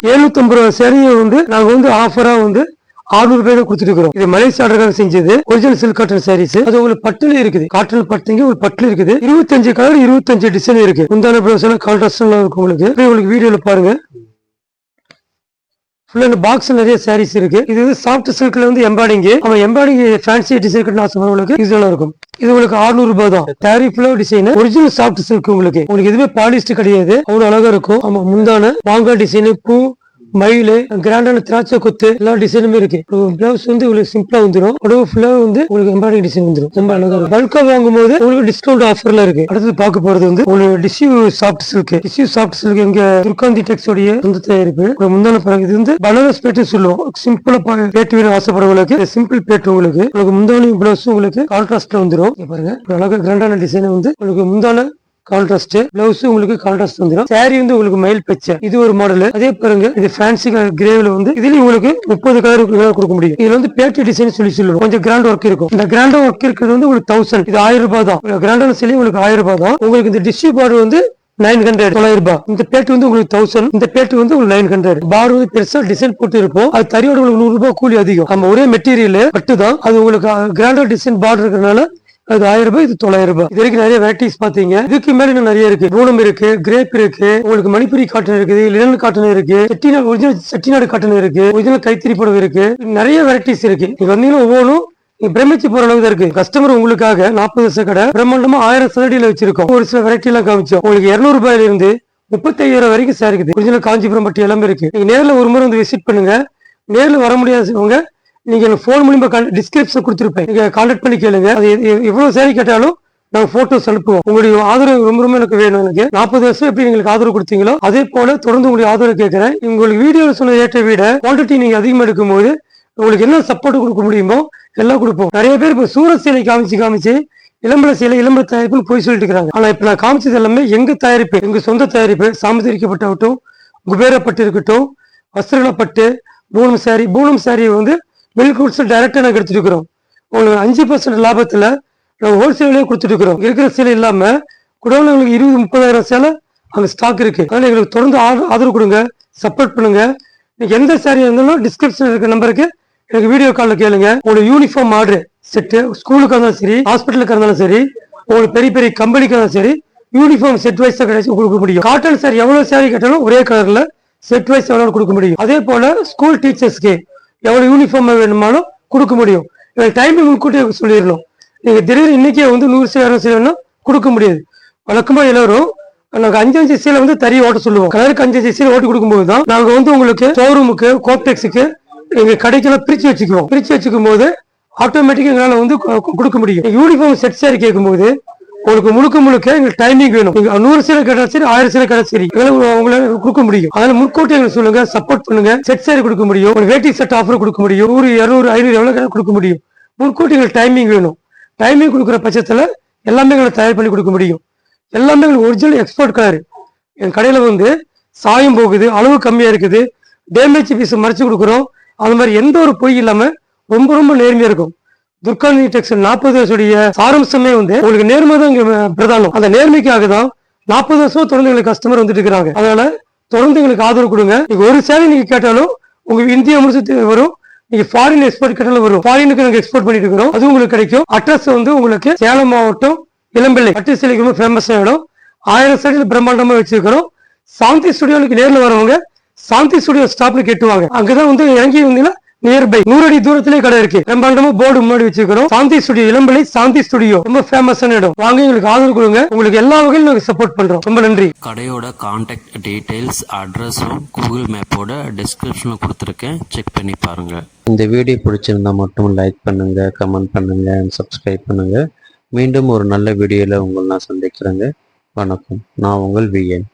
750 ரூபாய் சேரீயை வந்து நாங்க வந்து ஆஃபரா வந்து 600 ரூபாய் கொடுத்துட்டு இருக்கிறோம். இது மலேசியா ஆர்டர் செஞ்சது. Original silk cotton sarees. அது உங்களுக்கு பட்டுல இருக்குது. காட்டன் பட்டுங்க ஒரு பட்டுல இருக்குது. 25 கலர் 25 டிசைன் இருக்கு. முந்தான பிளவுஸ் எல்லாம் கான்ட்ராஸ்ட் இருக்கும். உங்களுக்கு வீடியோல பாருங்க. ஃபுல்லா இந்த பாக்ஸ் நிறைய சாரீஸ் இருக்கு. இது வந்து சாஃப்ட் சில்க்ல வந்து எம்ப்ராய்டிங். அவன் எம்ப்ராய்டிங் ஃபேன்சி டிசைன் கட்டணும் ஆசைப்படுறவங்களுக்கு இது நல்லா இருக்கும். இது உங்களுக்கு 600 ரூபாய் தான். சாரி ஃபுல்லா டிசைன் ஒரிஜினல் சாஃப்ட் சில்க். உங்களுக்கு எதுவுமே பாலிஸ்டர் கிடையாது. அவ்வளவு அழகா இருக்கும். ஆமா, முந்தான வாங்கா டிசைன், பூ, மயிலு, கிராண்டான திராட்சை கொத்து எல்லா டிசைனுமே இருக்கு. பிளவுஸ் வந்து உங்களுக்கு சிம்பிளா வந்துடும். உடம்பு ஃபுல்லா வந்து உங்களுக்கு எம்ப்ராய்டிங் டிசைன் வந்துடும். ரொம்ப அழகா இருக்கும். பல்கா வாங்கும் போது உங்களுக்கு டிஸ்கவுண்ட் ஆஃபர்ல இருக்கு. அடுத்து பார்க்க போறது வந்து உங்களுக்கு tissue soft silk. Tissue soft silk எங்க துர்காந்தி டெக்ஸோடைய சொந்த தயாரிப்பு. முந்தான பிறகு இது வந்து பனாரஸ் பேட்டு சொல்லுவோம். சிம்பிளா பேட்டு வேணும் ஆசைப்படுறவங்களுக்கு சிம்பிள் பேட்டு. உங்களுக்கு முந்தானி பிளவுஸ் உங்களுக்கு கான்ட்ராஸ்ட்ல வந்துடும். பாருங்க அழகா கிராண்டான டிசைன் வந்து உங்களுக்கு முந்தான கான்ட்ராஸ்ட், பிளவுஸ் உங்களுக்கு கான்ட்ராஸ்ட் வந்துடும். சாரி வந்து உங்களுக்கு மயில் பச்சை. இது ஒரு மாடல். அதே பாருங்க இது ஃபேன்சி கிரேவ்ல வந்து இதுலயும் உங்களுக்கு 30 கலர் கொடுக்க முடியும். இதுல வந்து பேட்டி டிசைன் சொல்லுவோம். கொஞ்சம் கிராண்ட் ஒர்க் இருக்கும். இந்த கிராண்ட் ஒர்க் இருக்கிறது வந்து உங்களுக்கு 1000. இது 1000 ரூபாய் தான். கிராண்டான சிலை உங்களுக்கு 1000 ரூபாய் தான். உங்களுக்கு இந்த டிஷ்யூ பார்டர் வந்து 900 900 ரூபாய். இந்த பேட்டு வந்து உங்களுக்கு 1000. இந்த பேட்டு வந்து உங்களுக்கு 900. பார் வந்து பெருசா டிசைன் போட்டு இருப்போம். அது தறியோட உங்களுக்கு 100 ரூபாய் கூலி அதிகம். நம்ம ஒரே மெட்டீரியல் பட்டு தான். அது உங்களுக்கு கிராண்டா டிசைன் பார்டர் இருக்கிறதுனால அது 1000 ரூபாய், இது 900 ரூபாய். இது வரைக்கும் நிறைய வெரைட்டிஸ் பாத்தீங்க. இதுக்கு மேல இன்னும் நிறைய இருக்கு. பூனம் இருக்கு, கிரேப் இருக்கு, உங்களுக்கு மணிப்புரி காட்டன் இருக்குது, லினன் காட்டன் இருக்கு, ஒரிஜினல் செட்டிநாடு காட்டன் இருக்கு, ஒரிஜினல் கைத்தறி புடவை இருக்கு. நிறைய வெரைட்டிஸ் இருக்கு. இது வந்தீங்கன்னா ஒவ்வொன்றும் பிரமிச்சு போற அளவுக்கு தான் இருக்கு. கஸ்டமர் உங்களுக்காக 40 வருஷ கடை பிரம்மாண்டமா 1000 சதுரடியில வச்சிருக்கோம். ஒரு சில வெரைட்டி எல்லாம் காமிச்சோம். உங்களுக்கு 200 ரூபாயில இருந்து 35,000 வரைக்கும் சார் இருக்குது. ஒரிஜினல் காஞ்சிபுரம் பட்டு எல்லாமே இருக்கு. நீங்க நேரில் ஒரு முறை வந்து விசிட் பண்ணுங்க. நேரில் வர முடியாதவங்க நீங்க எனக்கு ஃபோன் மூலியமா டிஸ்கிரிப்ஷன் கொடுத்துருப்பேன், நீங்க கான்டாக்ட் பண்ணி கேளுங்க. அது எவ்வளவு சேரி கேட்டாலும் நாங்க போட்டோஸ் அனுப்புவோம். உங்களுடைய ஆதரவு ரொம்ப ரொம்ப எனக்கு வேணும். எனக்கு 40 வருஷம் எப்படி எங்களுக்கு ஆதரவு கொடுத்தீங்களோ அதே போல தொடர்ந்து உங்களுடைய ஆதரவு கேட்கிறேன். உங்களுக்கு வீடியோல சொன்ன ஏற்ற விட குவான்டிட்டி நீங்க அதிகமா எடுக்கும்போது உங்களுக்கு என்ன சப்போர்ட் கொடுக்க முடியுமோ எல்லாம் கொடுப்போம். நிறைய பேர் இப்ப சூரத் சேலை காமிச்சு இளம்பல சேலை இளம்பல தயாரிப்புன்னு போய் சொல்லிட்டு இருக்காங்க. ஆனா இப்ப நான் காமிச்சது எல்லாமே எங்க தயாரிப்பு, எங்க சொந்த தயாரிப்பு. சாமுதிரிக்கப்பட்டாகட்டும், குபேரப்பட்டு இருக்கட்டும், வஸ்திரப்பட்டு, பூனம் சாரி வந்து மில்க் கூட்ஸ் டைரக்டா நாங்க எடுத்துட்டு இருக்கிறோம். உங்களுக்கு 5% லாபத்துல நாங்க ஹோல்சேலே கொடுத்துட்டு இருக்கிறோம். இருக்கிற சேலை இல்லாம குடோன்ல உங்களுக்கு 20-30,000 சேலை அங்க ஸ்டாக் இருக்கு. அதனால எங்களுக்கு தொடர்ந்து ஆதரவு கொடுங்க, சப்போர்ட் பண்ணுங்க. நீங்க எந்த சாரி இருந்தாலும் டிஸ்கிரிப்ஷன் இருக்க நம்பருக்கு எனக்கு வீடியோ கால்ல கேளுங்க. உங்களுக்கு யூனிஃபார்ம் ஆர்டர் செட்டு ஸ்கூலுக்கு இருந்தாலும் சரி, ஹாஸ்பிட்டலுக்கு இருந்தாலும் சரி, உங்களுக்கு பெரிய பெரிய கம்பெனிக்கு இருந்தாலும் சரி, யூனிஃபார்ம் செட் வைஸ் கிடைச்சி கொடுக்க முடியும். காட்டன் சாரி எவ்வளவு சாரி கேட்டாலும் ஒரே கலர்ல செட் வைஸ் எவ்வளவு கொடுக்க முடியும். அதே போல ஸ்கூல் டீச்சர்ஸ்க்கு எவ்வளவு யூனிஃபார்ம் வேணுமாலும் கொடுக்க முடியும். டைமிங் முன்கூட்டியே சொல்லிடணும். நீங்க திடீர்னு இன்னைக்கே வந்து 100 சேலை கொடுக்க முடியாது. வழக்கமா எல்லாரும் நாங்க 5 சீலை வந்து தறி ஓட்ட சொல்லுவோம். கலருக்கு 5 சீலை ஓட்டி கொடுக்கும்போது தான் நாங்க வந்து உங்களுக்கு ஷோரூமுக்கு, கோப்டெக்ஸுக்கு எங்க கடைக்கெல்லாம் பிரிச்சு வச்சுக்குவோம். பிரிச்சு வச்சுக்கும் போது ஆட்டோமேட்டிக்கா எங்களால வந்து கொடுக்க முடியும். யூனிஃபார்ம் செட் சாரி கேட்கும் போது உங்களுக்கு முழுக்க எங்களுக்கு டைமிங் வேணும். நீங்க 100 சீலை கேட்டாலும் சரி, 1000 சீலை கேட்டாலும் சரி, உங்களால கொடுக்க முடியும். அதனால முன்கூட்டி எங்களுக்கு சொல்லுங்க, சப்போர்ட் பண்ணுங்க. செட் சாரி கொடுக்க முடியும், ஒரு வேட்டி செட் ஆஃபர் கொடுக்க முடியும், 100, 200, 500 எவ்வளவு கேட்டாலும் கொடுக்க முடியும். முன்கூட்டி எங்களுக்கு டைமிங் வேணும். டைமிங் கொடுக்குற பட்சத்துல எல்லாமே எங்களை தயார் பண்ணி கொடுக்க முடியும். எல்லாமே எங்களுக்கு ஒரிஜினல் எக்ஸ்போர்ட் கலர். என் கடையில வந்து சாயம் போகுது, அளவு கம்மியா இருக்குது, டேமேஜ் பீஸ் மறைச்சு கொடுக்குறோம். அது மாதிரி எந்த ஒரு பொய் இல்லாம ரொம்ப ரொம்ப நேர்மையா இருக்கும். துர்காநிதி டெக்ஸ்டைல் 40 வருஷத்துடைய சாரம்சமே வந்து உங்களுக்கு நேர்மை தான் இங்க பிரதானம். அந்த நேர்மைக்காக தான் 40 வருஷமா தொடர்ந்து எங்களுக்கு கஸ்டமர் வந்துட்டு இருக்கிறாங்க. அதனால தொடர்ந்து எங்களுக்கு ஆதரவு கொடுங்க. நீங்க ஒரு சேவை நீங்க கேட்டாலும் உங்க இந்தியா முழுசு வரும். நீங்க ஃபாரின் எக்ஸ்போர்ட் கேட்டாலும் வரும். ஃபாரினுக்கு நாங்க எக்ஸ்போர்ட் பண்ணிட்டு இருக்கிறோம். அது உங்களுக்கு கிடைக்கும். அட்ரஸ் வந்து உங்களுக்கு சேலம் மாவட்டம் இளம்பிள்ளை பட்டு சேலைக்கு ரொம்ப ஃபேமஸ் இடம். 1000 சைடுல பிரம்மாண்டமா வச்சிருக்கிறோம். சாந்தி ஸ்டுடியோக்கு நேர்ல வரவங்க சாந்தி ஸ்டுடியோ ஸ்டாப்ல கேட்டுவாங்க. அங்கதான் வந்து இறங்கி வந்தீங்கன்னா நியர்பை 100 அடி தூரத்திலே கடை இருக்கு. பிரம்மாண்டமா போர்டு முன்னாடி வச்சிருக்கிறோம். சாந்தி ஸ்டுடியோ இளம்பிள்ளை சாந்தி ஸ்டுடியோ ரொம்ப ஃபேமஸான இடம். வாங்க, எங்களுக்கு ஆதரவு கொடுங்க. உங்களுக்கு எல்லா வகையிலும் நாங்க சப்போர்ட் பண்றோம். ரொம்ப நன்றி. கடையோட கான்டாக்ட் டீடைல்ஸ், அட்ரஸும் கூகுள் மேப்போட டிஸ்கிரிப்ஷன்ல கொடுத்துருக்கேன், செக் பண்ணி பாருங்க. இந்த வீடியோ பிடிச்சிருந்தா மட்டும் லைக் பண்ணுங்க, கமெண்ட் பண்ணுங்க, சப்ஸ்கிரைப் பண்ணுங்க. மீண்டும் ஒரு நல்ல வீடியோல உங்களை நான் சந்திக்கிறேங்க. வணக்கம். நான் உங்கள் VN.